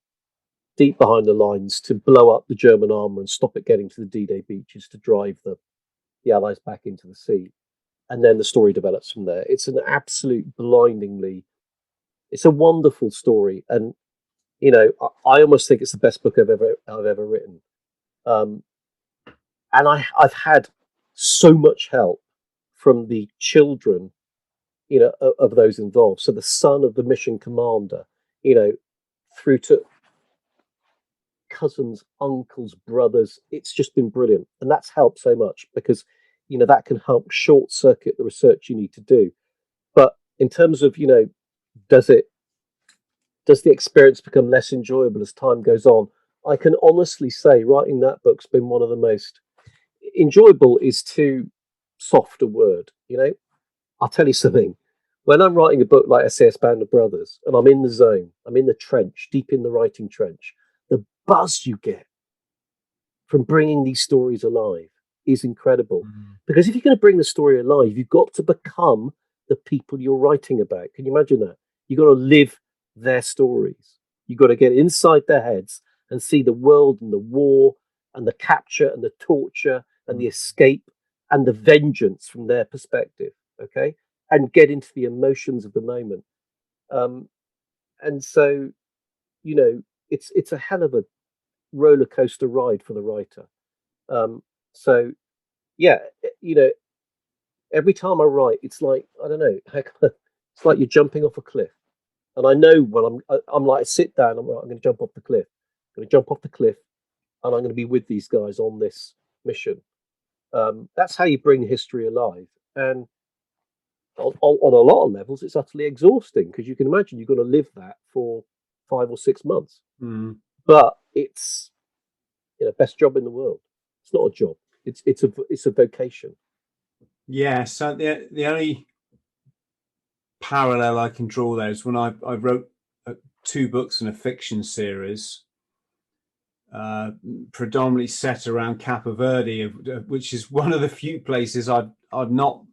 deep behind the lines to blow up the German armour and stop it getting to the D-Day beaches to drive the Allies back into the sea. And then the story develops from there. It's an absolute it's a wonderful story. And, I almost think it's the best book I've ever written. And I've had so much help from the children, of those involved. So the son of the mission commander, through to cousins, uncles, brothers. It's just been brilliant. And that's helped so much because, that can help short circuit the research you need to do. But in terms of, does the experience become less enjoyable as time goes on? I can honestly say writing that book's been one of the most enjoyable is too soft a word. I'll tell you something. When I'm writing a book like SAS Band of Brothers and I'm in the zone, I'm in the trench, deep in the writing trench, the buzz you get from bringing these stories alive is incredible. Because if you're going to bring the story alive, you've got to become the people you're writing about. Can you imagine that? You've got to live their stories. You've got to get inside their heads and see the world and the war and the capture and the torture and the escape and the vengeance from their perspective. Okay. And get into the emotions of the moment. And so, it's a hell of a roller coaster ride for the writer. So yeah, every time I write, it's like, I don't know, it's like you're jumping off a cliff. And I know when I'm like, I sit down, I'm going to jump off the cliff. I'm going to jump off the cliff, and I'm going to be with these guys on this mission. That's how you bring history alive. And on a lot of levels, it's utterly exhausting, because you can imagine you've got to live that for 5 or 6 months. Mm. But it's, best job in the world. It's not a job. It's a vocation. Yeah. So the only parallel I can draw there is when I wrote 2 books in a fiction series, predominantly set around Cape Verde, which is one of the few places I'd not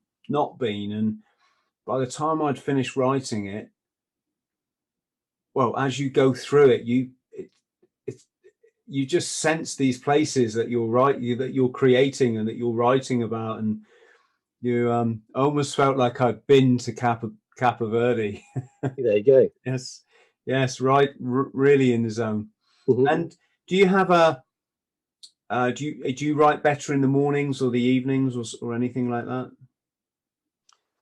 been. And by the time I'd finished writing it, well, as you go through it, you just sense these places that you're creating and that you're writing about, and you almost felt like I'd been to Cape Verde. There you go. Yes, right, really in the zone. Mm-hmm. And do you have do you write better in the mornings or the evenings or anything like that?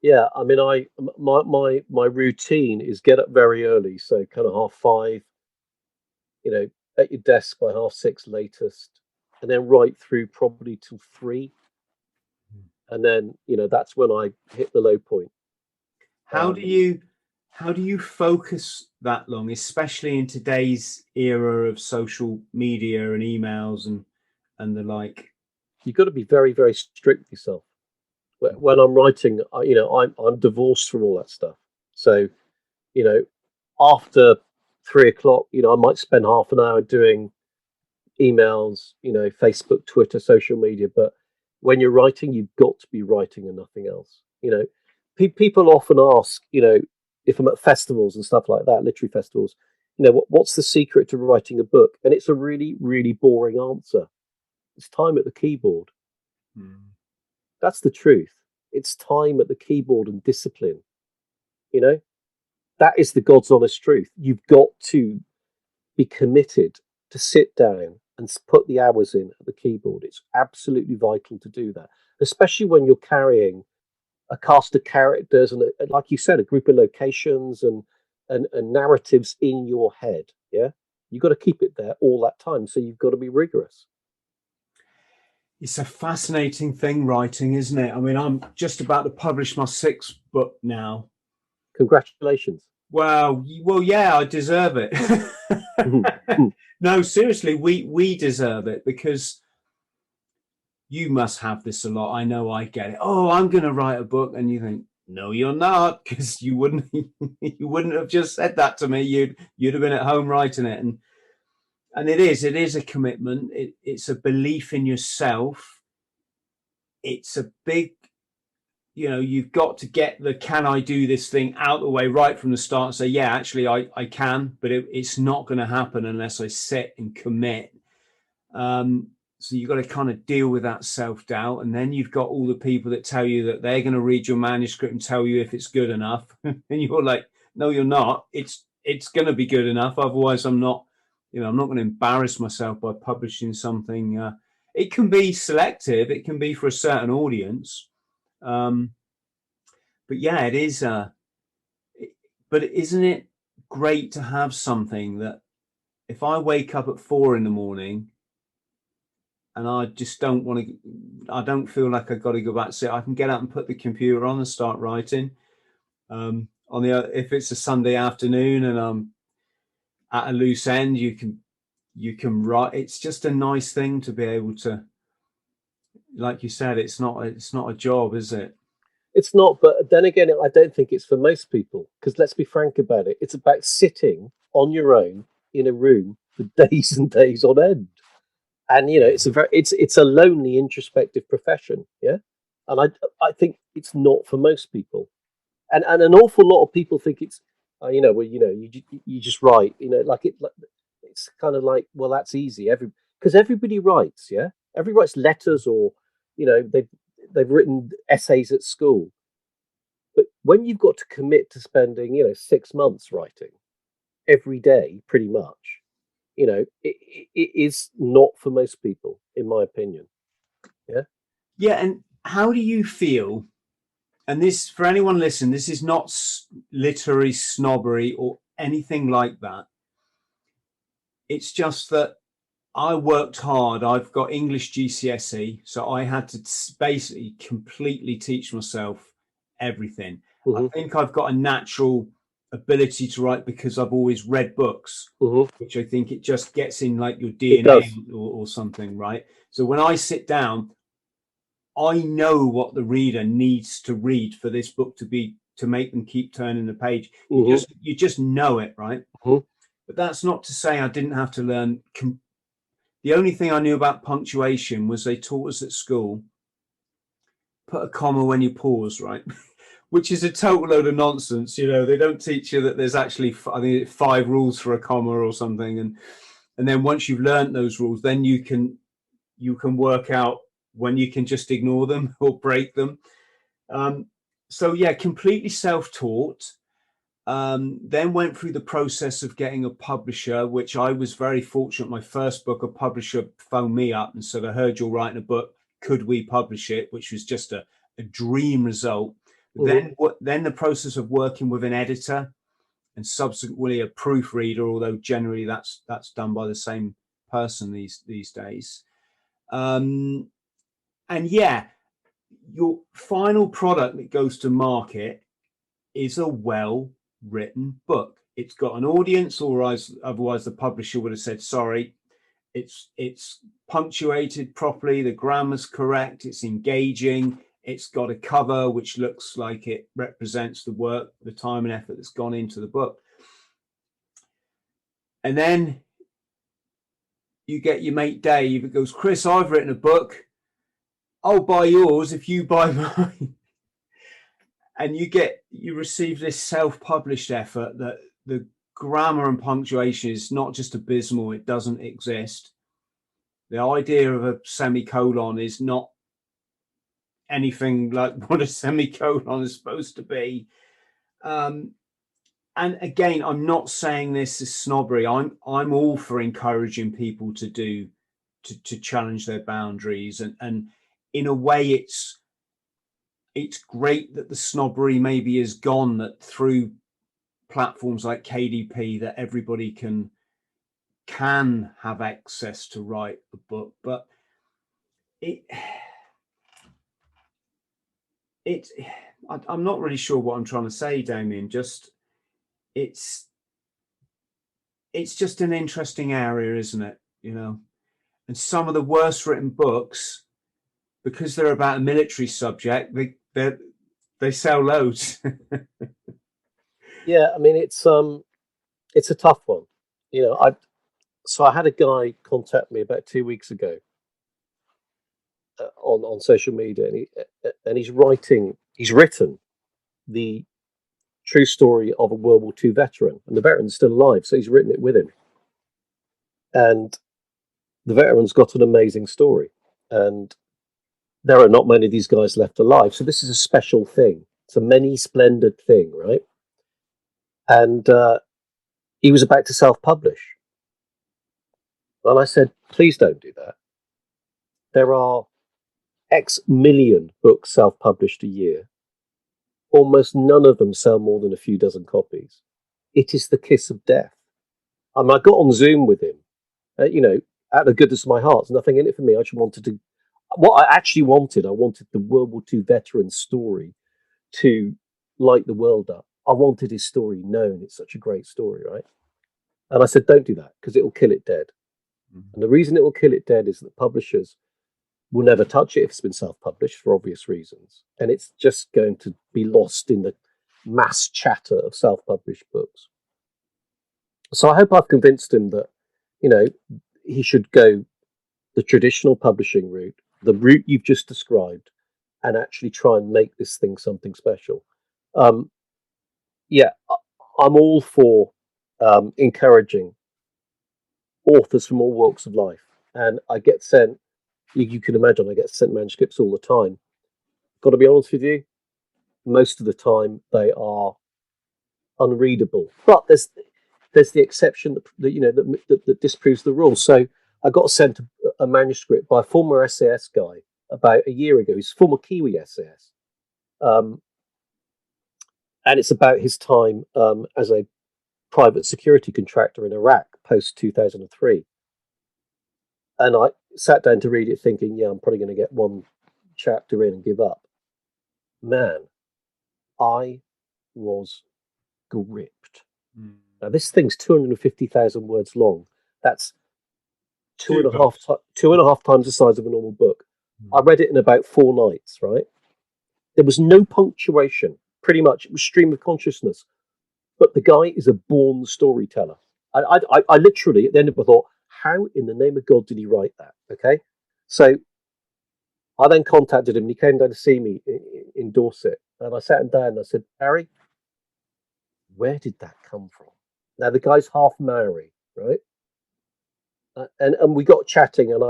Yeah, I mean, my routine is get up very early, so kind of 5:30, at your desk by 6:30 latest, and then right through probably till 3, and then that's when I hit the low point. How do you focus that long, especially in today's era of social media and emails and the like? You've got to be very, very strict with yourself. When I'm writing, I'm divorced from all that stuff. So, after 3 o'clock, I might spend half an hour doing emails, Facebook, Twitter, social media. But when you're writing, you've got to be writing and nothing else. People often ask, if I'm at festivals and stuff like that, literary festivals, what's the secret to writing a book? And it's a really, really boring answer. It's time at the keyboard. That's the truth. It's time at the keyboard and discipline. That is the God's honest truth. You've got to be committed to sit down and put the hours in at the keyboard. It's absolutely vital to do that, especially when you're carrying a cast of characters and, like you said, a group of locations and narratives in your head. Yeah, you've got to keep it there all that time. So you've got to be rigorous. It's a fascinating thing, writing, isn't it? I mean, I'm just about to publish my 6th book now. Congratulations. Well, yeah, I deserve it. No, seriously, we deserve it, because you must have this a lot. I know I get it. Oh, I'm going to write a book, and you think, no, you're not, because you wouldn't have just said that to me. You'd have been at home writing it, and it is a commitment. It's a belief in yourself. It's a big, you've got to get the can I do this thing out the way right from the start and say, yeah, actually I can, but it's not going to happen unless I sit and commit. So you've got to kind of deal with that self-doubt. And then you've got all the people that tell you that they're going to read your manuscript and tell you if it's good enough. And you're like, no, you're not. It's going to be good enough. Otherwise I'm not going to embarrass myself by publishing something. It can be selective. It can be for a certain audience. But yeah, it is. But isn't it great to have something that if I wake up at 4 a.m, and I just don't want to, I don't feel like I've got to go back to sit, I can get out and put the computer on and start writing. If it's a Sunday afternoon and I'm at a loose end, you can write. It's just a nice thing to be able to, like you said, it's not a job, is it? It's not, but then again, I don't think it's for most people, because let's be frank about it. It's about sitting on your own in a room for days and days on end. And it's a lonely, introspective profession, yeah. And I think it's not for most people, and an awful lot of people think it's, you just write, it's kind of like, well, that's easy, because everybody writes, yeah. Everybody writes letters, or they've written essays at school, but when you've got to commit to spending 6 months writing every day, pretty much. It is not for most people, in my opinion. Yeah, and how do you feel? And this, for anyone listening, this is not literary snobbery or anything like that. It's just that I worked hard. I've got English GCSE, so I had to basically completely teach myself everything. I think I've got a natural ability to write because I've always read books, which I think it just gets in like your DNA or something, right? So when I sit down, I know what the reader needs to read for this book to make them keep turning the page. You just know it, right? But that's not to say I didn't have to learn. The only thing I knew about punctuation was they taught us at school, put a comma when you pause, right? Which is a total load of nonsense. You know, they don't teach you that there's actually, I think, 5 rules for a comma or something. And then once you've learned those rules, then you can work out when you can just ignore them or break them. So yeah, completely self-taught. Then went through the process of getting a publisher, which I was very fortunate. My first book, a publisher phoned me up and said, I heard you're writing a book. Could we publish it? Which was just a dream result. Then the process of working with an editor and subsequently a proofreader, although generally that's done by the same person these days. And yeah, your final product that goes to market is a well-written book. It's got an audience, or otherwise the publisher would have said, sorry. It's punctuated properly, the grammar's correct, it's engaging, it's got a cover which looks like it represents the work, the time and effort that's gone into the book. And then you get your mate Dave, it goes, Chris, I've written a book. I'll buy yours if you buy mine. And you receive this self-published effort that the grammar and punctuation is not just abysmal, it doesn't exist. The idea of a semicolon is not anything like what a semicolon is supposed to be. And again, I'm not saying this is snobbery. I'm all for encouraging people to challenge their boundaries, and in a way it's great that the snobbery maybe is gone, that through platforms like KDP that everybody can have access to write a book. But I'm not really sure what I'm trying to say, Damien. Just it's just an interesting area, isn't it? You know, and some of the worst written books, because they're about a military subject, they sell loads. Yeah, I mean it's a tough one. You know, I had a guy contact me about 2 weeks ago on social media, and he's written the true story of a World War II veteran, and the veteran's still alive, so he's written it with him. And the veteran's got an amazing story, and there are not many of these guys left alive, so this is a special thing. It's a many splendid thing, right? And he was about to self-publish. And I said, please don't do that. There are X million books self-published a year. Almost none of them sell more than a few dozen copies. It is the kiss of death. I got on Zoom with him, you know, out of the goodness of my heart. There's nothing in it for me. I wanted the World War II veteran story to light the world up. I wanted his story known. It's such a great story, right? And I said, don't do that because it will kill it dead. Mm-hmm. And the reason it will kill it dead is that publishers will never touch it if it's been self-published for obvious reasons. And it's just going to be lost in the mass chatter of self-published books. So I hope I've convinced him that, you know, he should go the traditional publishing route, the route you've just described, and actually try and make this thing something special. Yeah, I'm all for encouraging authors from all walks of life. And I get sent, you can imagine, I get sent manuscripts all the time. Got to be honest with you, most of the time they are unreadable. But there's the exception that you know that disproves the rule. So I got sent a manuscript by a former SAS guy about a year ago. He's a former Kiwi SAS. And it's about his time as a private security contractor in Iraq post 2003. And I sat down to read it thinking, yeah, I'm probably going to get one chapter in and give up. Man, I was gripped. Now, this thing's 250,000 words long. That's two and a half times the size of a normal book. I read it in about 4 nights, right? There was no punctuation. Pretty much, it was stream of consciousness. But the guy is a born storyteller. I literally, at the end of it, thought, how in the name of God did he write that? Okay. So I then contacted him and he came down to see me in Dorset. And I sat him down and I said, Barry, where did that come from? Now, the guy's half Maori, right? And we got chatting, and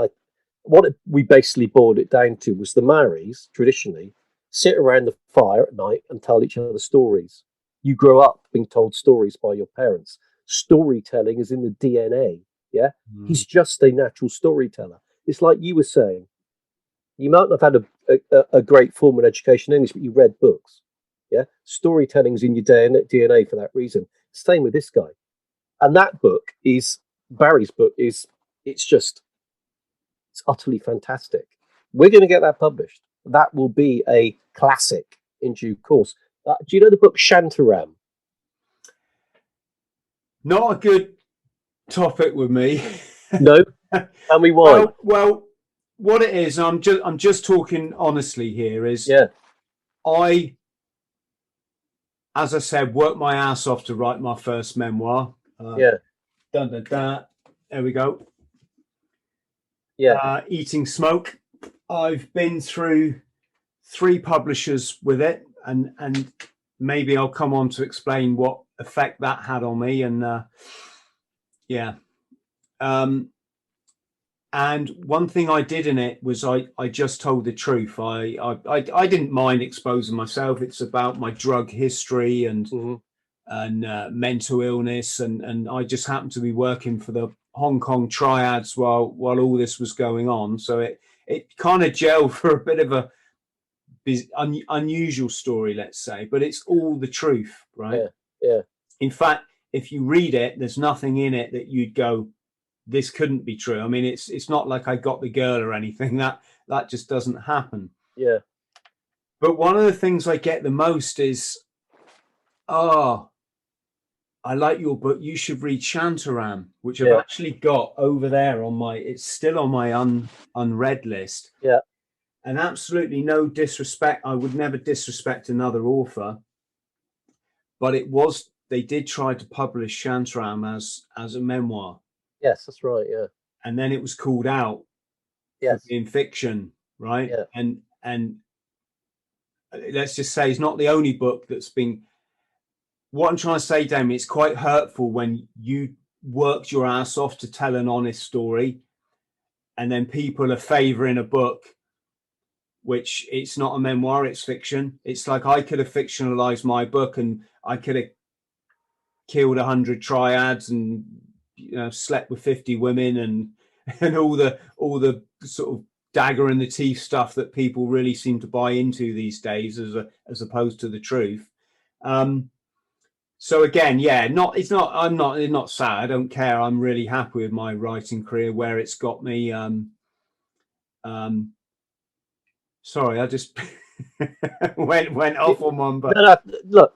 we basically boiled it down to was the Maoris traditionally sit around the fire at night and tell each other stories. You grow up being told stories by your parents. Storytelling is in the DNA. Yeah, he's just a natural storyteller. It's like you were saying. You might not have had a great formal education in English, but you read books. Yeah, storytelling's in your DNA for that reason. Same with this guy, and that book is Barry's book. It's utterly fantastic. We're going to get that published. That will be a classic in due course. Do you know the book Shantaram? Not a good topic with me. No, tell me why. Well, what it is, I'm just talking honestly here. Is I, as I said, worked my ass off to write my first memoir. There we go. Yeah, Eating Smoke. I've been through 3 publishers with it, and maybe I'll come on to explain what effect that had on me. And and one thing I did in it was I just told the truth. I didn't mind exposing myself. It's about my drug history and mental illness, and I just happened to be working for the Hong Kong Triads while all this was going on. So it kind of gelled for a bit of a unusual story, let's say, but it's all the truth, right? Yeah. In fact, if you read it, there's nothing in it that you'd go, this couldn't be true. I mean, it's not like I got the girl or anything. That just doesn't happen. Yeah. But one of the things I get the most is, I like your book. You should read Shantaram, which I've actually got over there it's still on my unread list. Yeah. And absolutely no disrespect. I would never disrespect another author. But they did try to publish Shantaram as a memoir. Yes, that's right. Yeah. And then it was called out for being fiction, right? Yeah. And let's just say it's not the only book that's been. What I'm trying to say, Damien, it's quite hurtful when you worked your ass off to tell an honest story, and then people are favouring a book, which it's not a memoir, it's fiction. It's like I could have fictionalized my book, and I could have killed 100 triads and slept with 50 women and all the sort of dagger in the teeth stuff that people really seem to buy into these days, as opposed to the truth. So again, I'm not sad. I don't care. I'm really happy with my writing career, where it's got me. Sorry, I just went off on one. But look.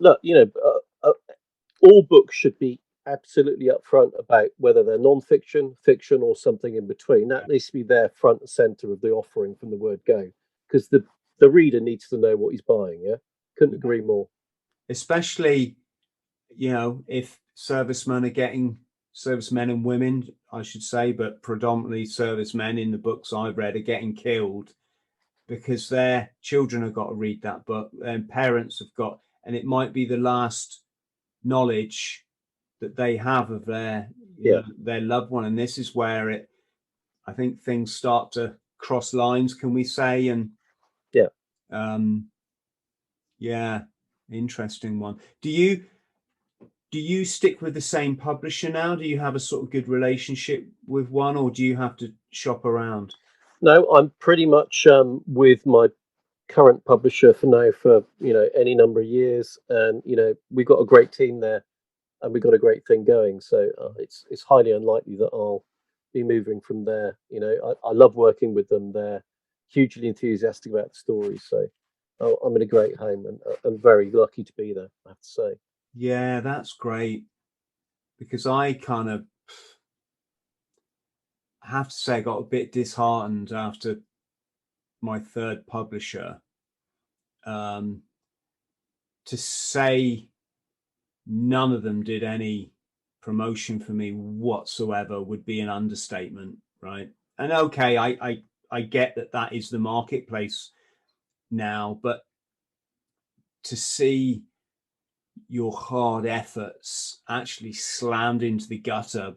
All books should be absolutely upfront about whether they're non-fiction, fiction, or something in between. That needs to be there front and center of the offering from the word go, because the reader needs to know what he's buying. Yeah, couldn't agree more. Especially, if servicemen and women, I should say, but predominantly servicemen in the books I've read are getting killed because their children have got to read that book, and parents have got, and it might be the last knowledge that they have of their loved one. And this is where I think things start to cross lines, can we say? And interesting one. Do you stick with the same publisher now? Do you have a sort of good relationship with one, or do you have to shop around? No, I'm pretty much with my current publisher for now for any number of years, and we've got a great team there, and we've got a great thing going. So it's highly unlikely that I'll be moving from there. I love working with them. They're hugely enthusiastic about the stories, so I'm in a great home, and I'm very lucky to be there, I have to say. Yeah, that's great, because I kind of have to say I got a bit disheartened after my third publisher. To say none of them did any promotion for me whatsoever would be an understatement, right? And okay, I get that is the marketplace now, but to see your hard efforts actually slammed into the gutter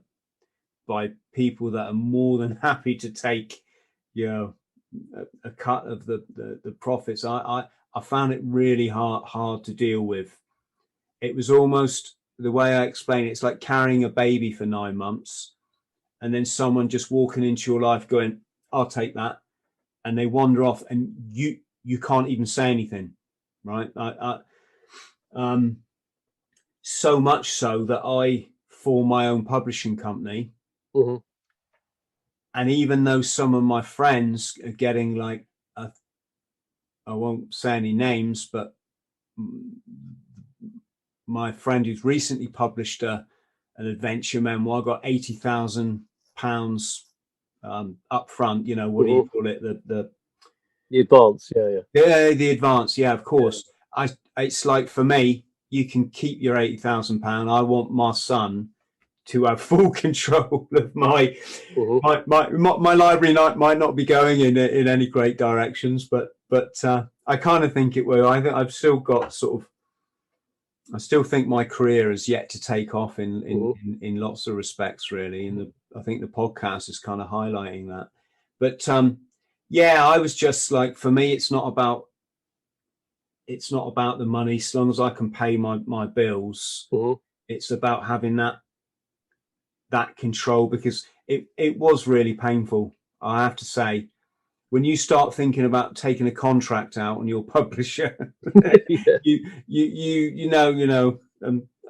by people that are more than happy to take, a cut of the profits, I found it really hard to deal with. It was almost, the way I explain it, it's like carrying a baby for 9 months and then someone just walking into your life going, I'll take that, and they wander off and you can't even say anything, right? So much so that I formed my own publishing company. Mm-hmm. And even though some of my friends are getting like, I won't say any names, but my friend who's recently published an adventure memoir got £80,000 up front. What do you call it? The advance, the advance, of course. Yeah. It's like, for me, you can keep your £80,000. I want my son to have full control of my library. Might not be going in any great directions, but I kind of think it will. I think I've still got I still think my career is yet to take off in lots of respects, really. And I think the podcast is kind of highlighting that. But I was just like, for me, it's not about the money. As long as I can pay my bills, it's about having that control, because it was really painful, I have to say, when you start thinking about taking a contract out on your publisher.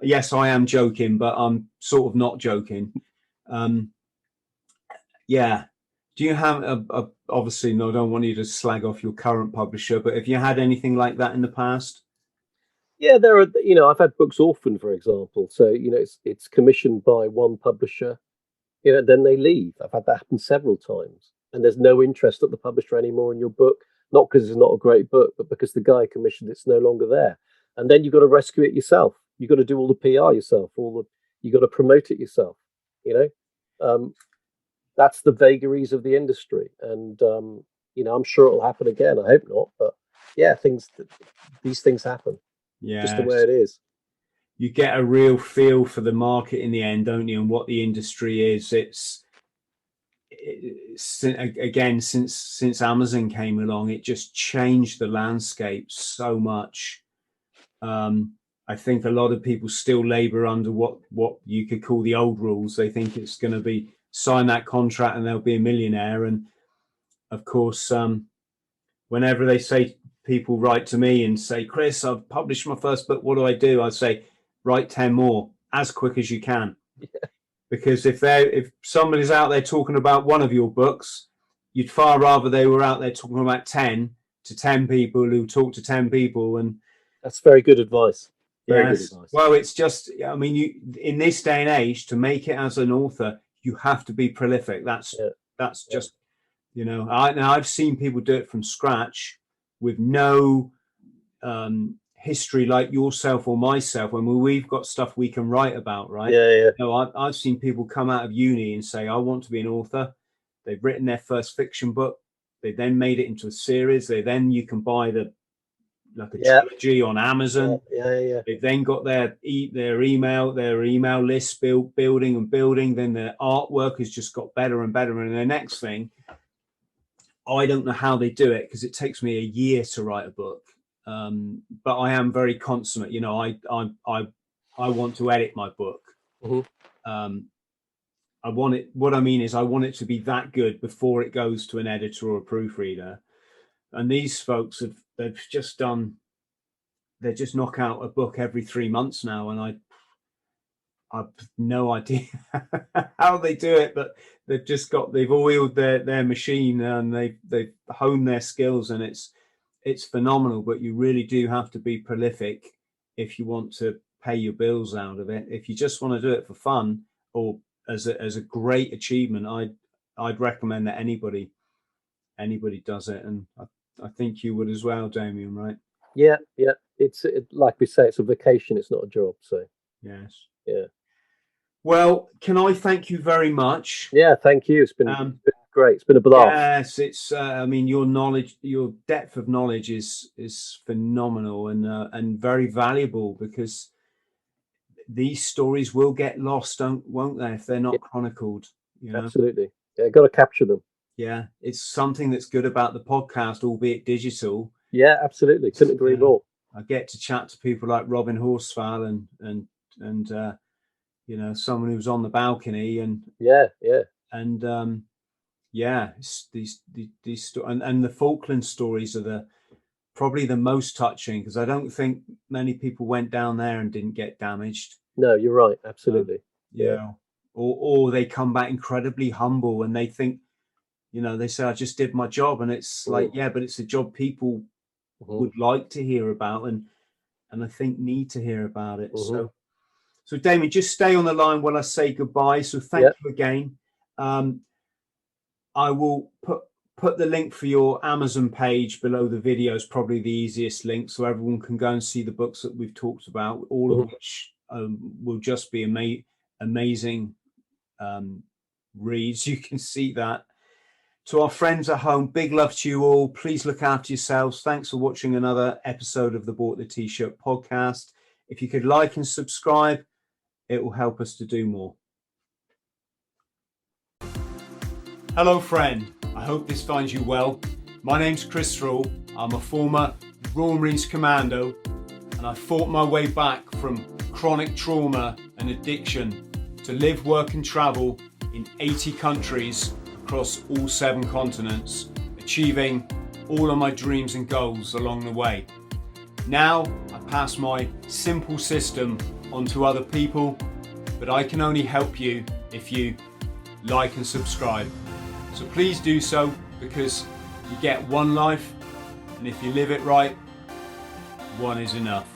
Yes, I am joking, but I'm sort of not joking. Do you have obviously, no, I don't want you to slag off your current publisher, but have you had anything like that in the past? Yeah, there are. I've had books orphaned, for example. So it's commissioned by one publisher, then they leave. I've had that happen several times, and there's no interest at the publisher anymore in your book. Not because it's not a great book, but because the guy commissioned it's no longer there. And then you've got to rescue it yourself. You've got to do all the PR yourself. You've got to promote it yourself. That's the vagaries of the industry, and I'm sure it'll happen again. I hope not, but these things happen. Yeah, just the way it is. You get a real feel for the market in the end, don't you, and what the industry is. Again, since Amazon came along, it just changed the landscape so much. I think a lot of people still labor under what you could call the old rules. They think it's going to be sign that contract and they'll be a millionaire. And of course, whenever they say, people write to me and say, Chris, I've published my first book, what do? I say, write 10 more as quick as you can. Yeah. Because if somebody's out there talking about one of your books, you'd far rather they were out there talking about 10 to 10 people who talk to 10 people. And that's very good advice. Very good advice. Well, it's just, I mean, you, in this day and age, to make it as an author, you have to be prolific. That's just, I've seen people do it from scratch with no history like yourself or myself. When we've got stuff we can write about, right? Yeah. I've seen people come out of uni and say, I want to be an author. They've written their first fiction book. They then made it into a series. You can buy a trilogy on Amazon. Yeah. They've then got their email list building. Then their artwork has just got better and better. And the next thing, I don't know how they do it, because it takes me a year to write a book. But I am very consummate. I want to edit my book. Mm-hmm. I want it. What I mean is, I want it to be that good before it goes to an editor or a proofreader. And these folks they've just done. They just knock out a book every 3 months now, and I've no idea how they do it, but they've oiled their machine, and they've honed their skills, and it's phenomenal. But you really do have to be prolific if you want to pay your bills out of it. If you just want to do it for fun or as a great achievement, I'd recommend that anybody does it, and I think you would as well, Damien, right? Yeah. It's like we say, it's a vacation. It's not a job. So yes, yeah. Well, can I thank you very much? Yeah, thank you. It's been great. It's been a blast. Yes, it's. I mean, your knowledge, your depth of knowledge is phenomenal and very valuable, because these stories will get lost, won't they, if they're not chronicled? You know? Absolutely. Yeah, got to capture them. Yeah, it's something that's good about the podcast, albeit digital. Yeah, absolutely. Couldn't agree more. I get to chat to people like Robin Horsfall and someone who's on the balcony, and these and the Falkland stories are probably the most touching, because I don't think many people went down there and didn't get damaged. No, you're right. Absolutely. Or they come back incredibly humble, and they think, they say, I just did my job, and it's like, yeah, but it's a job people would like to hear about, and I think need to hear about it. So Damien, just stay on the line while I say goodbye. So thank you again. I will put the link for your Amazon page below the video. Is probably the easiest link, so everyone can go and see the books that we've talked about, all of which will just be amazing reads. You can see that. To our friends at home, big love to you all. Please look after yourselves. Thanks for watching another episode of the Bought the T-Shirt podcast. If you could like and subscribe, it will help us to do more. Hello, friend. I hope this finds you well. My name's Chris THRALL. I'm a former Royal Marines Commando, and I fought my way back from chronic trauma and addiction to live, work and travel in 80 countries across all 7 continents, achieving all of my dreams and goals along the way. Now I pass my simple system on to other people, but I can only help you if you like and subscribe. So please do so, because you get one life, and if you live it right, one is enough.